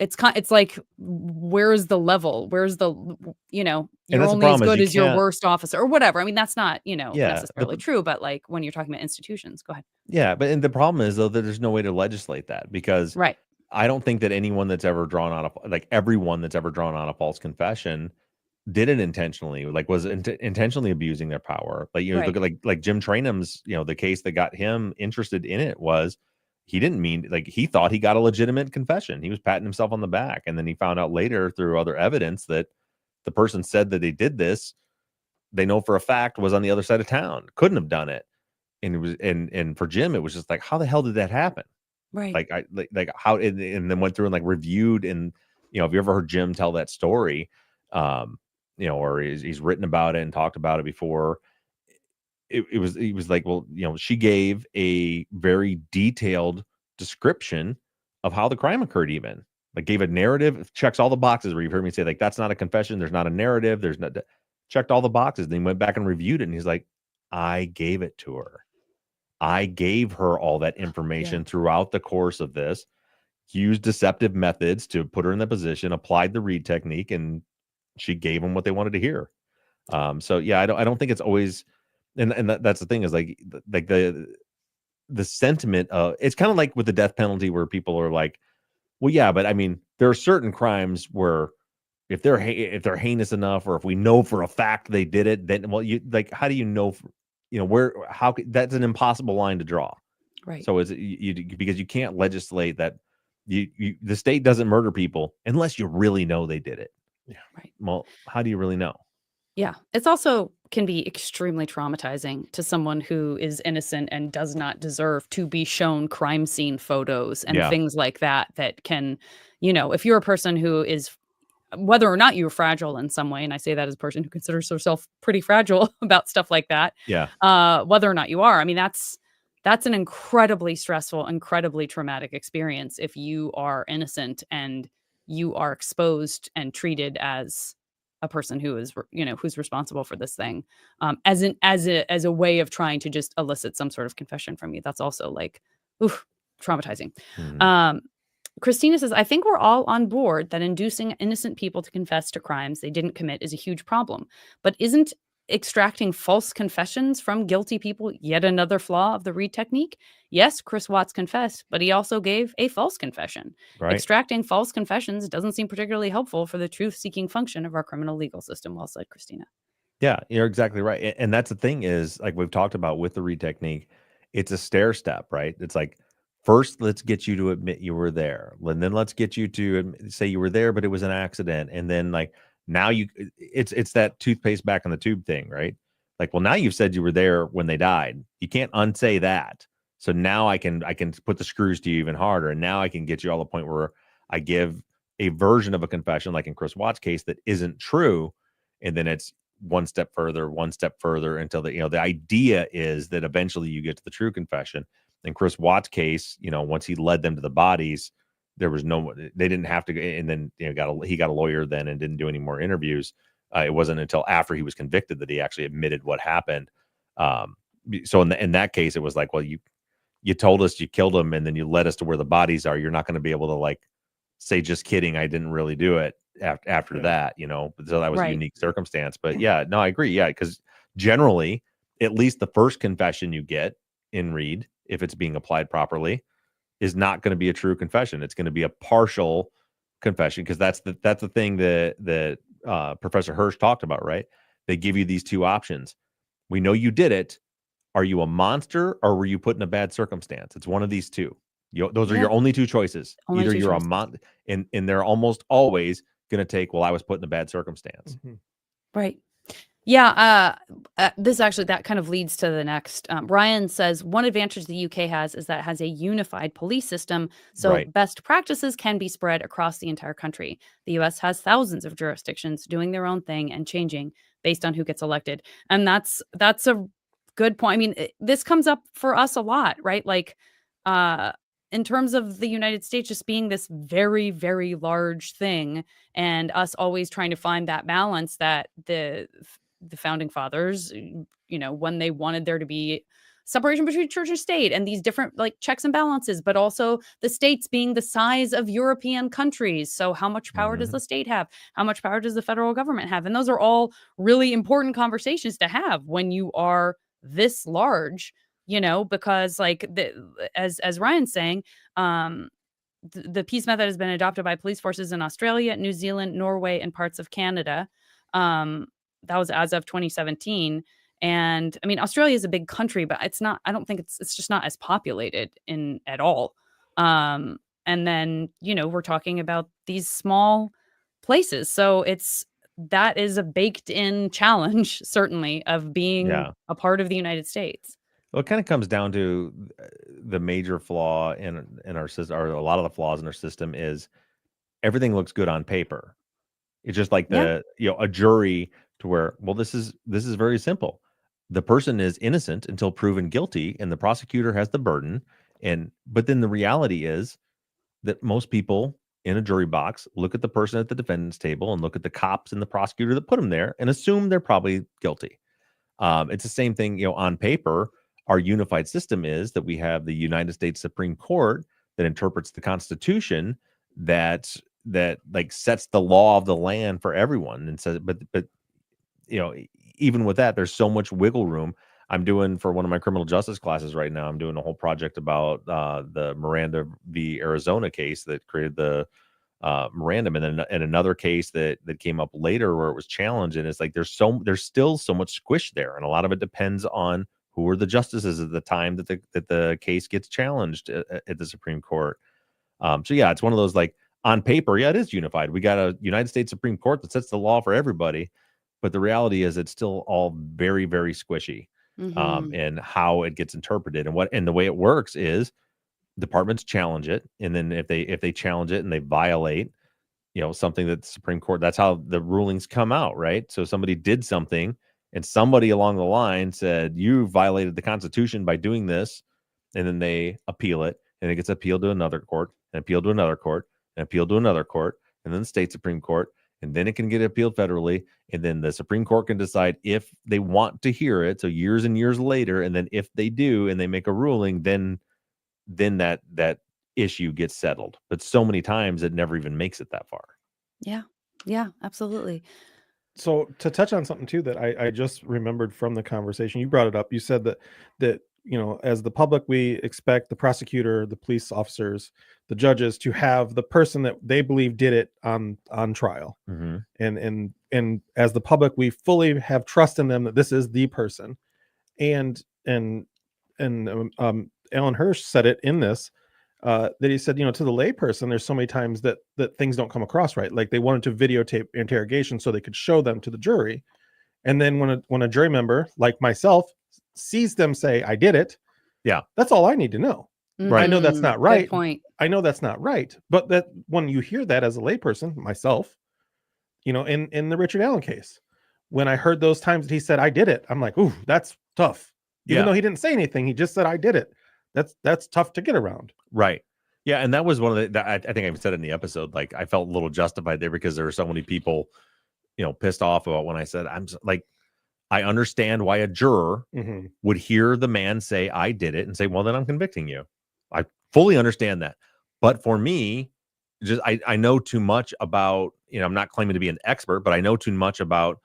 it's like, where's the level? Where's the, you're only as good as your worst officer or whatever. I mean, that's not, necessarily true, but like when you're talking about institutions, go ahead.
Yeah. And the problem is though, that there's no way to legislate that because I don't think that anyone that's ever drawn on everyone that's ever drawn on a false confession did it intentionally, like was intentionally abusing their power. Like, look at like Jim Trainum's, the case that got him interested in it was he didn't mean, like, he thought he got a legitimate confession. He was patting himself on the back. And then he found out later through other evidence that the person said that they did this, they know for a fact was on the other side of town, couldn't have done it. And it was, and for Jim, it was just like, how the hell did that happen?
Right.
Like how, and then went through and like reviewed. And, have you ever heard Jim tell that story? Or he's written about it and talked about it before. He was like, well, she gave a very detailed description of how the crime occurred, even like gave a narrative, checks all the boxes where you've heard me say, like, that's not a confession. There's not a narrative. There's not, checked all the boxes. Then he went back and reviewed it. And he's like, I gave it to her. I gave her all that information throughout the course of this, used deceptive methods to put her in the position, applied the read technique, and she gave them what they wanted to hear. So yeah, I don't think it's always, and that's the thing is like the sentiment of, it's kind of like with the death penalty where people are like, well, yeah, but I mean, there are certain crimes where if they're heinous enough, or if we know for a fact they did it, then, well, you like, how do you know, that's an impossible line to draw.
Right.
So is it because you can't legislate that the state doesn't murder people unless you really know they did it.
Yeah.
Right.
Well, how do you really know?
Yeah. It's also can be extremely traumatizing to someone who is innocent and does not deserve to be shown crime scene photos and things like that can, if you're a person who is, whether or not you're fragile in some way, and I say that as a person who considers herself pretty fragile about stuff like that.
Yeah.
Whether or not you are, I mean, that's an incredibly stressful, incredibly traumatic experience if you are innocent and you are exposed and treated as a person who is, who's responsible for this thing, as a way of trying to just elicit some sort of confession from you. That's also like, oof, traumatizing. Mm-hmm. Christina says, I think we're all on board that inducing innocent people to confess to crimes they didn't commit is a huge problem. But isn't extracting false confessions from guilty people yet another flaw of the Reid technique? Yes, Chris Watts confessed, but he also gave a false confession. Right. Extracting false confessions doesn't seem particularly helpful for the truth-seeking function of our criminal legal system. Well said, Christina.
Yeah, you're exactly right. And that's the thing is, like we've talked about with the Reid technique, it's a stair step, right? It's like, first, let's get you to admit you were there. And then let's get you to say you were there, but it was an accident. And then like, Now it's that toothpaste back in the tube thing, right? Like, well, now you've said you were there when they died. You can't unsay that. So now I can put the screws to you even harder, and now I can get you all the point where I give a version of a confession, like in Chris Watts' case, that isn't true, and then it's one step further until the idea is that eventually you get to the true confession. In Chris Watts' case, once he led them to the bodies, they didn't have to, and then he got a lawyer then and didn't do any more interviews. It wasn't until after he was convicted that he actually admitted what happened. So in that case, it was like, well, you told us you killed him, and then you led us to where the bodies are. You're not going to be able to like say, just kidding, I didn't really do it after that, so that was a unique circumstance. But yeah, no, I agree. Yeah, because generally, at least the first confession you get in Reed, if it's being applied properly, is not going to be a true confession. It's going to be a partial confession, because that's the thing that Professor Hirsch talked about, right? They give you these two options. We know you did it. Are you a monster, or were you put in a bad circumstance? It's one of these two. Those are your only two choices. Either you're a monster, and they're almost always going to take, well, I was put in a bad circumstance.
Mm-hmm. Right. Yeah. This actually, that kind of leads to the next. Ryan says, one advantage the UK has is that it has a unified police system. So best practices can be spread across the entire country. The US has thousands of jurisdictions doing their own thing and changing based on who gets elected. And that's a good point. I mean, this comes up for us a lot, right? Like, in terms of the United States just being this very, very large thing, and us always trying to find that balance that the founding fathers, when they wanted there to be separation between church and state and these different like checks and balances, but also the states being the size of European countries. So how much power does the state have? How much power does the federal government have? And those are all really important conversations to have when you are this large, because like as Ryan's saying, the peace method has been adopted by police forces in Australia, New Zealand, Norway, and parts of Canada. That was as of 2017. And I mean, Australia is a big country, but I don't think it's just not as populated at all. And then, we're talking about these small places. So that is a baked in challenge, certainly, of being a part of the United States.
Well, it kind of comes down to the major flaw in our system, or a lot of the flaws in our system, is everything looks good on paper. It's just like a jury, to where, well, this is very simple. The person is innocent until proven guilty, and the prosecutor has the burden. But then the reality is that most people in a jury box look at the person at the defendant's table and look at the cops and the prosecutor that put them there and assume they're probably guilty. It's the same thing, on paper. Our unified system is that we have the United States Supreme Court that interprets the Constitution, that like sets the law of the land for everyone, and says, but even with that, there's so much wiggle room. I'm doing, for one of my criminal justice classes right now, I'm doing a whole project about the Miranda v. Arizona case that created the Miranda, and then another case that came up later where it was challenged. And it's like there's still so much squish there, and a lot of it depends on who are the justices at the time that the case gets challenged at the Supreme Court. So yeah, it's one of those, like, on paper, it is unified. We got a United States Supreme Court that sets the law for everybody, but the reality is it's still all very, very squishy. And how it gets interpreted, and the way it works is departments challenge it, and then if they challenge it and they violate something that the Supreme Court, that's how the rulings come out, right? So somebody did something, and somebody along the line said, you violated the Constitution by doing this, and then they appeal it, and it gets appealed to another court, and appealed to another court, and appealed to another court, and then the state Supreme Court, and then it can get appealed federally, and then the Supreme Court can decide if they want to hear it. So years and years later, and then if they do and they make a ruling, then that issue gets settled. But so many times it never even makes it that far.
Yeah, absolutely.
So to touch on something too that I just remembered from the conversation, you brought it up. You said that as the public, we expect the prosecutor, the police officers, the judges to have the person that they believe did it on trial. And as the public, we fully have trust in them that this is the person. And Alan Hirsch said it in this, that he said, to the layperson, there's so many times that things don't come across right. Like they wanted to videotape interrogation so they could show them to the jury. And then when a jury member like myself sees them say, I did it.
Yeah.
That's all I need to know.
Right.
I know that's not right.
Good point.
I know that's not right. But that when you hear that as a layperson, myself, in the Richard Allen case, when I heard those times that he said, I did it, I'm like, ooh, that's tough. Even though he didn't say anything, he just said, I did it. That's tough to get around.
Right. Yeah. And that was one of the, I think I've said in the episode, like I felt a little justified there because there were so many people, pissed off about when I said, I understand why a juror would hear the man say, I did it, and say, well, then I'm convicting you. I fully understand that. But for me, just I know too much about, I'm not claiming to be an expert, but I know too much about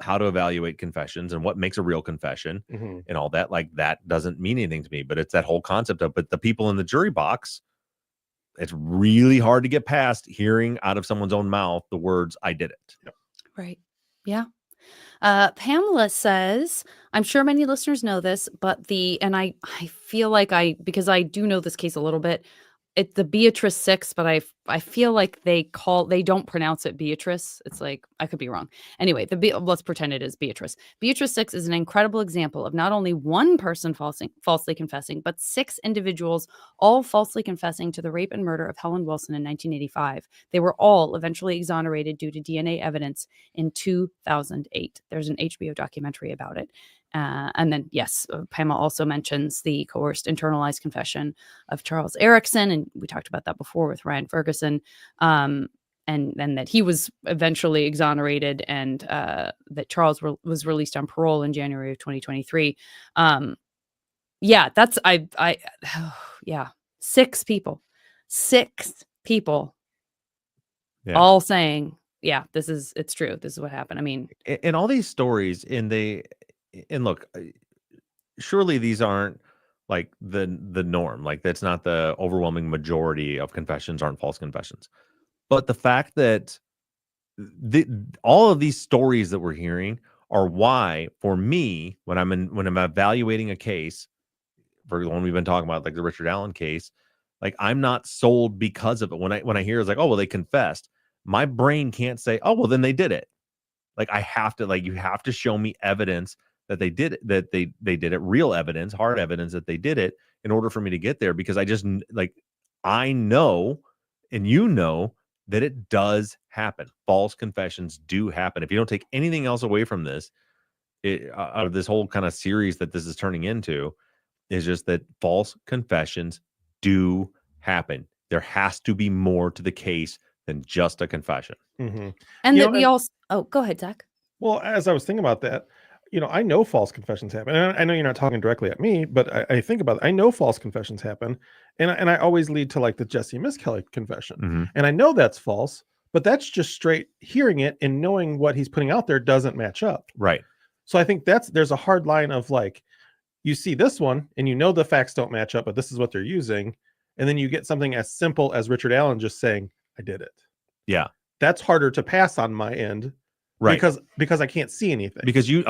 how to evaluate confessions and what makes a real confession and all that. Like that doesn't mean anything to me, but it's that whole concept of, but the people in the jury box, it's really hard to get past hearing out of someone's own mouth the words, I did it.
Yep.
Right. Yeah. Pamela says, I'm sure many listeners know this, but I feel like because I do know this case a little bit, it's the Beatrice 6, but I feel like they don't pronounce it Beatrice. It's like, I could be wrong. Anyway, let's pretend it is Beatrice. Beatrice 6 is an incredible example of not only one person falsely confessing, but 6 individuals all falsely confessing to the rape and murder of Helen Wilson in 1985. They were all eventually exonerated due to DNA evidence in 2008. There's an HBO documentary about it. And then, yes, Pamela also mentions the coerced internalized confession of Charles Erickson. And we talked about that before with Ryan Ferguson. And that he was eventually exonerated and that Charles was released on parole in January of 2023. Yeah, that's, yeah, 6 people all saying, yeah, it's true. This is what happened. I mean,
in all these stories and look, surely these aren't like the norm. Like that's not the overwhelming majority of confessions aren't false confessions. But the fact that all of these stories that we're hearing are why, for me, when I'm evaluating a case, for the one we've been talking about, like the Richard Allen case, like I'm not sold because of it. When I hear it's like, oh, well, they confessed, my brain can't say, oh, well, then they did it. Like I have to, like, you have to show me evidence that they did it, that they did it, real evidence, hard evidence that they did it in order for me to get there. Because I just I know, and that it does happen. False confessions do happen. If you don't take anything else away from this, out of this whole kind of series that this is turning into, is just that false confessions do happen. There has to be more to the case than just a confession.
And that we also, go ahead, Zach.
Well, as I was thinking about that, I know false confessions happen. And I know you're not talking directly at me, but I think about it. I know false confessions happen. And I always lead to like the Jesse Miss Kelly confession. And I know that's false, but that's just straight hearing it and knowing what he's putting out there doesn't match up.
Right.
So I think there's a hard line of like, you see this one and the facts don't match up, but this is what they're using. And then you get something as simple as Richard Allen just saying, I did it.
Yeah. That's
harder to pass on my end. Right. Because I can't see anything.
Because you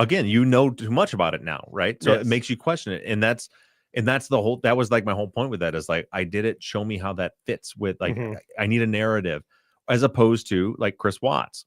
know too much about it now, right? So It makes you question it. And that's that was like my whole point with that is like, I did it. Show me how that fits with like, I need a narrative, as opposed to like Chris Watts.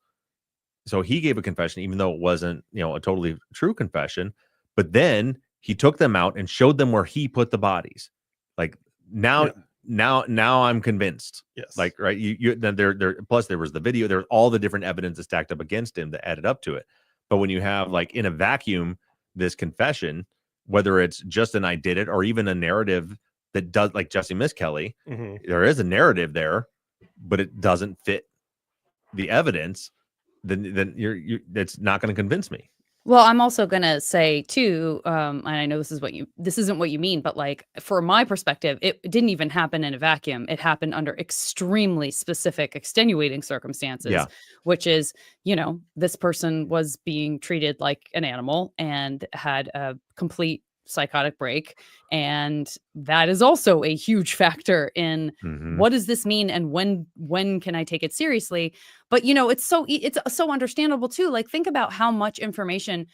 So he gave a confession, even though it wasn't, a totally true confession, but then he took them out and showed them where he put the bodies. Like now I'm convinced.
Yes.
Like, right. Then there plus there was the video, there's all the different evidence that stacked up against him that added up to it. But when you have like in a vacuum, this confession, whether it's just an I did it or even a narrative that does like Jesse Miss Kelly, there is a narrative there, but it doesn't fit the evidence, then you're that's not going to convince me.
Well, I'm also going to say too, and I know this isn't what you mean, but like for my perspective, it didn't even happen in a vacuum. It happened under extremely specific extenuating circumstances, which is, this person was being treated like an animal and had a complete psychotic break. And that is also a huge factor in what does this mean and when can I take it seriously? But it's so understandable too. Like think about how much information,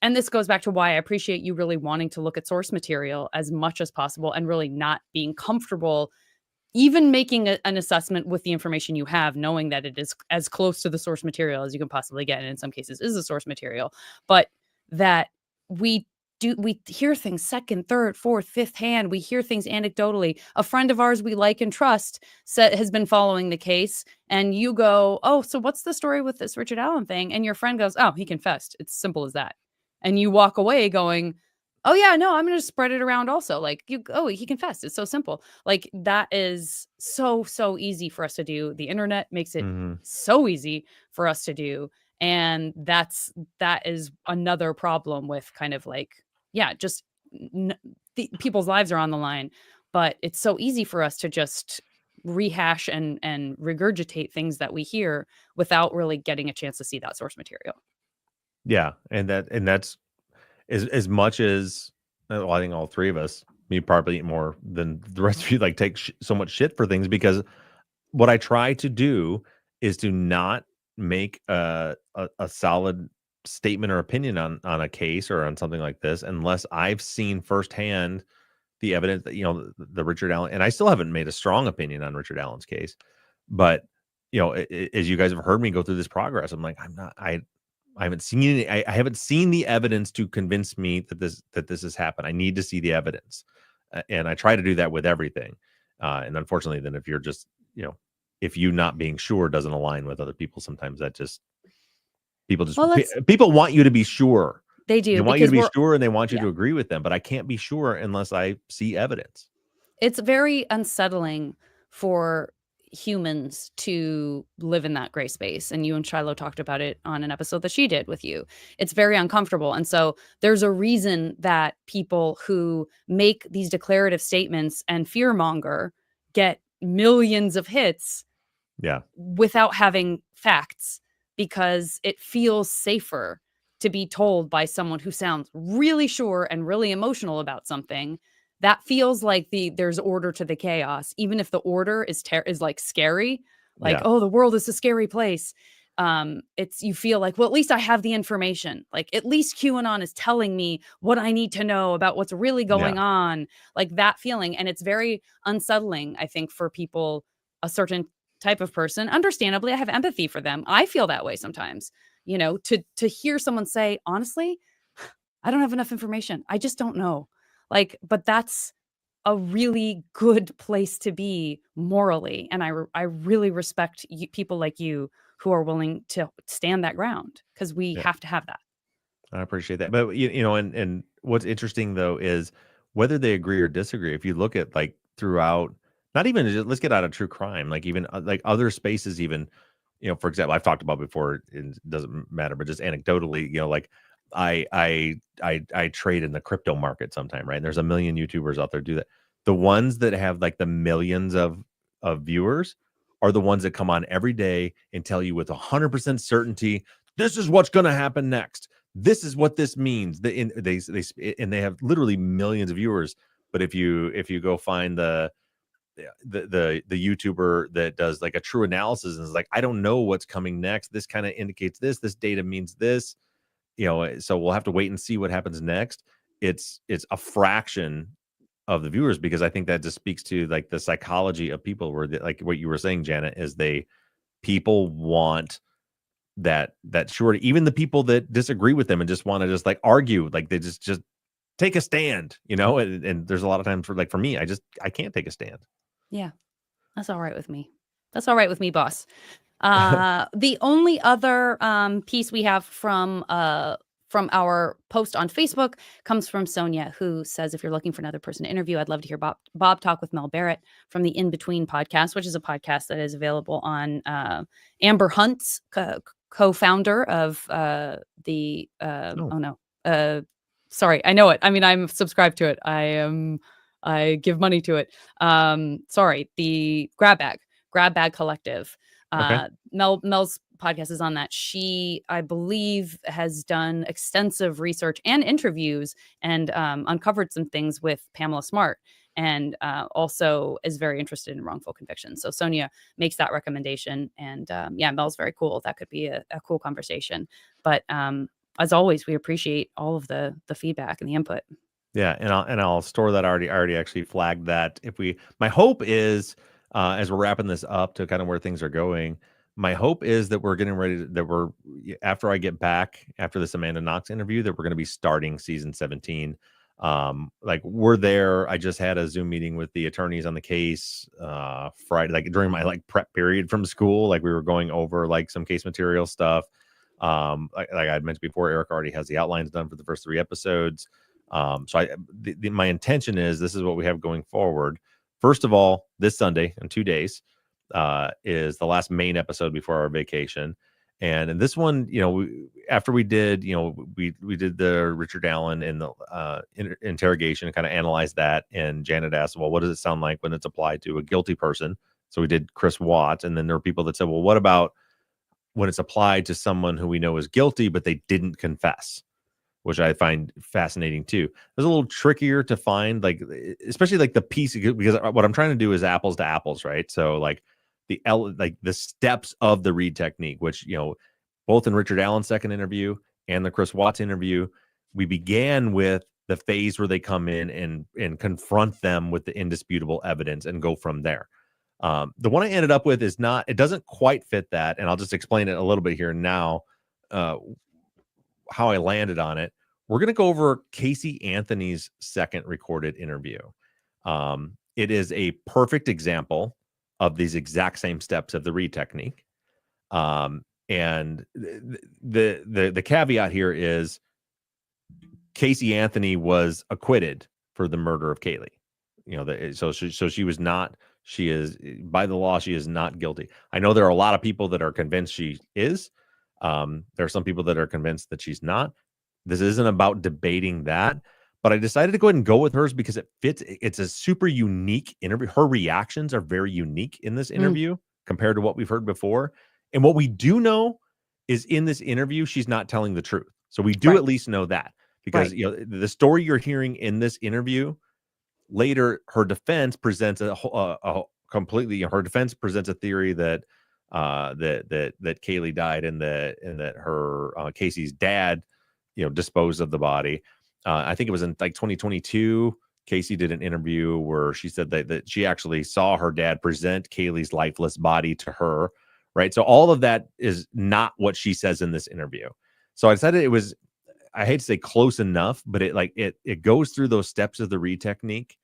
and this goes back to why I appreciate you really wanting to look at source material as much as possible and really not being comfortable even making an assessment with the information you have, knowing that it is as close to the source material as you can possibly get, and in some cases is the source material, but that we hear things second, third, fourth, fifth hand. We hear things anecdotally. A friend of ours we like and trust has been following the case, and you go, "Oh, so what's the story with this Richard Allen thing?" And your friend goes, "Oh, he confessed. It's simple as that." And you walk away going, "Oh yeah, no, I'm going to spread it around also." Like, he confessed. It's so simple. Like, that is so easy for us to do. The internet makes it so easy for us to do. And that is another problem with kind of like, yeah, just people's lives are on the line, but it's so easy for us to just rehash and regurgitate things that we hear without really getting a chance to see that source material.
Yeah, and that's as much as well, I think all three of us, me probably more than the rest of you, like take so much shit for things, because what I try to do is to not make a solid statement or opinion on a case or on something like this unless I've seen firsthand the evidence that, the Richard Allen, and I still haven't made a strong opinion on Richard Allen's case, but as you guys have heard me go through this progress, I'm like, I haven't seen any, I haven't seen the evidence to convince me that this has happened. I need to see the evidence, and I try to do that with everything. And unfortunately, then if you're just if you not being sure doesn't align with other people, sometimes that just people want you to be sure.
They do.
They want you to be sure, and they want you to agree with them. But I can't be sure unless I see evidence.
It's very unsettling for humans to live in that gray space. And you and Shiloh talked about it on an episode that she did with you. It's very uncomfortable. And so there's a reason that people who make these declarative statements and fearmonger get millions of hits without having facts, because it feels safer to be told by someone who sounds really sure and really emotional about something. That feels like there's order to the chaos, even if the order is like scary, like, oh, the world is a scary place. You feel like, well, at least I have the information. Like, at least QAnon is telling me what I need to know about what's really going on. Like that feeling. And it's very unsettling, I think, for people, a certain type of person. Understandably, I have empathy for them. I feel that way sometimes, to hear someone say, honestly, I don't have enough information. I just don't know. Like, but that's a really good place to be morally. And I really respect people like you who are willing to stand that ground, because we have to have that.
I appreciate that. But, and what's interesting, though, is whether they agree or disagree. If you look at like throughout, not even just, let's get out of true crime, like even like other spaces, even, for example, I've talked about before, it doesn't matter, but just anecdotally, like I trade in the crypto market sometime, right? And there's a million YouTubers out there do that. The ones that have like the millions of viewers are the ones that come on every day and tell you with 100% certainty, this is what's going to happen next. This is what this means. They have literally millions of viewers. But if you go find the YouTuber that does like a true analysis and is like, I don't know what's coming next. This kind of indicates this. This data means this. So we'll have to wait and see what happens next. It's a fraction of the viewers, because I think that just speaks to like the psychology of people, where like what you were saying, Janet, is people want that surety. Even the people that disagree with them and just want to just like argue, like they just take a stand, and there's a lot of times for me, I can't take a stand.
Yeah, that's all right with me. That's all right with me, boss. The only other piece we have from our post on Facebook comes from Sonia, who says, if you're looking for another person to interview, I'd love to hear Bob talk with Mel Barrett from the In Between podcast, which is a podcast that is available on Amber Hunt's co-founder of sorry, I know it. I mean, I'm subscribed to it. I give money to it. Sorry, the Grab Bag Collective.
Okay.
Mel's podcast is on that. She, I believe, has done extensive research and interviews and uncovered some things with Pamela Smart, and also is very interested in wrongful convictions. So Sonia makes that recommendation, and Mel's very cool. That could be a cool conversation. But as always, we appreciate all of the feedback and the input.
Yeah, and I'll store that. I already actually flagged that. My hope is as we're wrapping this up to kind of where things are going, my hope is that we're getting ready after I get back after this Amanda Knox interview, that we're going to be starting season 17. Like we're there. I just had a Zoom meeting with the attorneys on the case Friday, like during my like prep period from school. Like we were going over like some case material stuff. Like I'd mentioned before, Eric already has the outlines done for the first 3 episodes. So my intention is, this is what we have going forward. First of all, this Sunday in 2 days is the last main episode before our vacation. And in this one, after we did, we did the Richard Allen and the interrogation, kind of analyzed that. And Janet asked, well, what does it sound like when it's applied to a guilty person? So we did Chris Watts. And then there were people that said, well, what about when it's applied to someone who we know is guilty, but they didn't confess? Which I find fascinating too. It's a little trickier to find, like, especially like the piece, because what I'm trying to do is apples to apples, right? So like the steps of the read technique, which, both in Richard Allen's second interview and the Chris Watts interview, we began with the phase where they come in and confront them with the indisputable evidence and go from there. The one I ended up with it doesn't quite fit that. And I'll just explain it a little bit here now. How I landed on it. We're going to go over Casey Anthony's second recorded interview. It is a perfect example of these exact same steps of the read technique. And the caveat here is Casey Anthony was acquitted for the murder of Kaylee. So she was not. She is, by the law, she is not guilty. I know there are a lot of people that are convinced she is. There are some people that are convinced that she's not. This isn't about debating that, but I decided to go ahead and go with hers because it fits. It's a super unique interview. Her reactions are very unique in this interview compared to what we've heard before. And what we do know is in this interview, she's not telling the truth. So we do at least know that, because the story you're hearing in this interview, later her defense presents her defense presents a theory that that Kaylee died and that her Casey's dad disposed of the body. I think it was in like 2022. Casey did an interview where she said that she actually saw her dad present Kaylee's lifeless body to her, right? So all of that is not what she says in this interview. So I decided it was, I hate to say close enough, but it goes through those steps of the read technique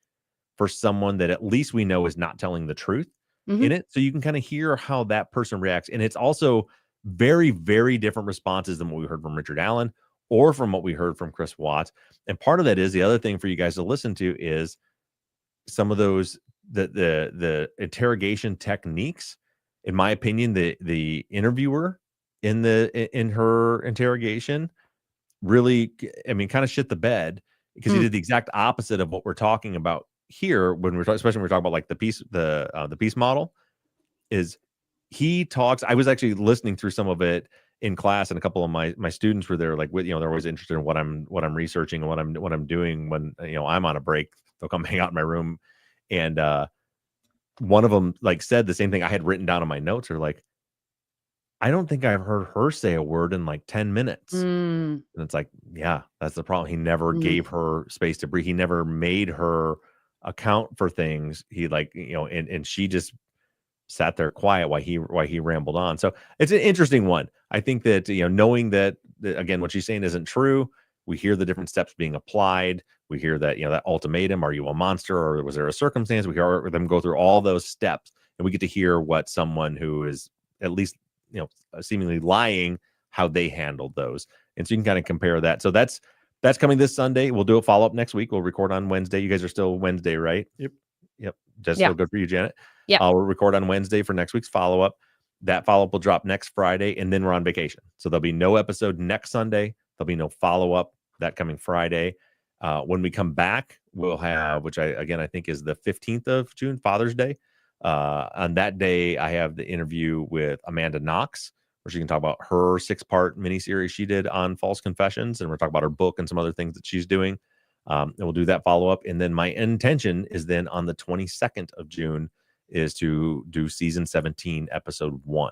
for someone that at least we know is not telling the truth in it. So you can kind of hear how that person reacts. And it's also very, very different responses than what we heard from Richard Allen or from what we heard from Chris Watts. And part of that is, the other thing for you guys to listen to is some of those, the interrogation techniques. In my opinion, the interviewer in her interrogation really, kind of shit the bed, because he did the exact opposite of what we're talking about here when especially when we're talking about like the piece model. Is he talks, I was actually listening through some of it in class, and a couple of my students were there, like, they're always interested in what I'm researching and what I'm doing when I'm on a break. They'll come hang out in my room, and one of them like said the same thing I had written down in my notes. Or like, I don't think I've heard her say a word in like 10 minutes. And it's like, yeah, that's the problem. He never gave her space to breathe. He never made her account for things. He and she just sat there quiet while he rambled on. So it's an interesting one. I think that, knowing that again, what she's saying isn't true. We hear the different steps being applied. We hear that, that ultimatum, are you a monster, or was there a circumstance? We hear them go through all those steps, and we get to hear what someone who is at least, seemingly lying, how they handled those. And so you can kind of compare that. So that's coming this Sunday. We'll do a follow-up next week. We'll record on Wednesday. You guys are still Wednesday, right? Yep. Just so good for you, Janet.
Yeah.
We'll record on Wednesday for next week's follow-up. That follow-up will drop next Friday, and then we're on vacation. So there'll be no episode next Sunday. There'll be no follow-up that coming Friday. When we come back, we'll have, which I think is the 15th of June, Father's Day. On that day, I have the interview with Amanda Knox, where she can talk about her 6-part miniseries she did on false confessions. And we're talking about her book and some other things that she's doing. And we'll do that follow-up. And then my intention is then on the 22nd of June is to do season 17, episode 1.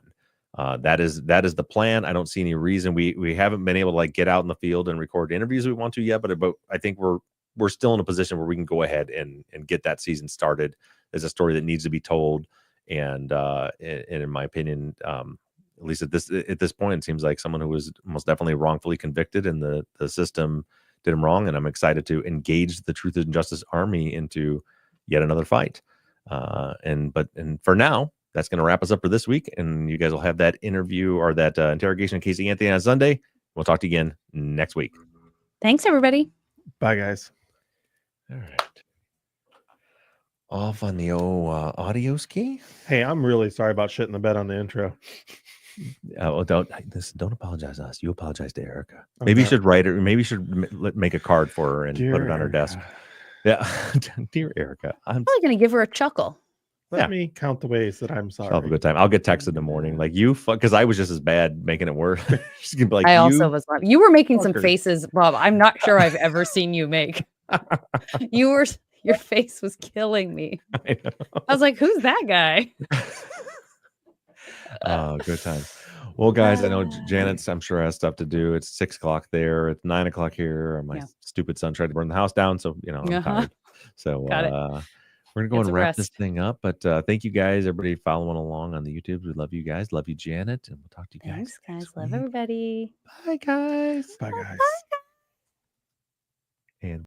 That is the plan. I don't see any reason. We haven't been able to like get out in the field and record interviews we want to yet, but I think we're still in a position where we can go ahead and get that season started. There's a story that needs to be told. And in my opinion, at least at this point, it seems like someone who was most definitely wrongfully convicted, and the system did him wrong. And I'm excited to engage the Truth and Justice Army into yet another fight. And for now, that's going to wrap us up for this week. And you guys will have that interview or that interrogation of Casey Anthony on Sunday. We'll talk to you again next week.
Thanks, everybody.
Bye, guys.
All right. Off on the old audio ski.
Hey, I'm really sorry about shitting the bed on the intro.
Well, don't apologize to us. You apologize to Erica. Maybe you should write it. Maybe you should make a card for her and put it on her desk. Yeah. Dear Erica, I'm
probably going to give her a chuckle.
Let me count the ways that I'm sorry.
I'll have a good time. I'll get texted in the morning like you because I was just as bad making it worse. She's gonna be like,
I also was. You were making some
fucker.
faces, Bob. I'm not sure I've ever seen you make. Your face was killing me. I was like, who's that guy?
Oh, good time. Well, guys, I know Janet's, I'm sure, has stuff to do. It's 6 o'clock there. It's 9 o'clock here. My stupid son tried to burn the house down. So, I'm tired. So, we're going to go and wrap this thing up. But thank you guys, everybody following along on the YouTube. We love you guys. Love you, Janet. And we'll talk to you guys.
Thanks, guys. Love everybody.
Bye, guys.
Bye, guys.
Bye, guys.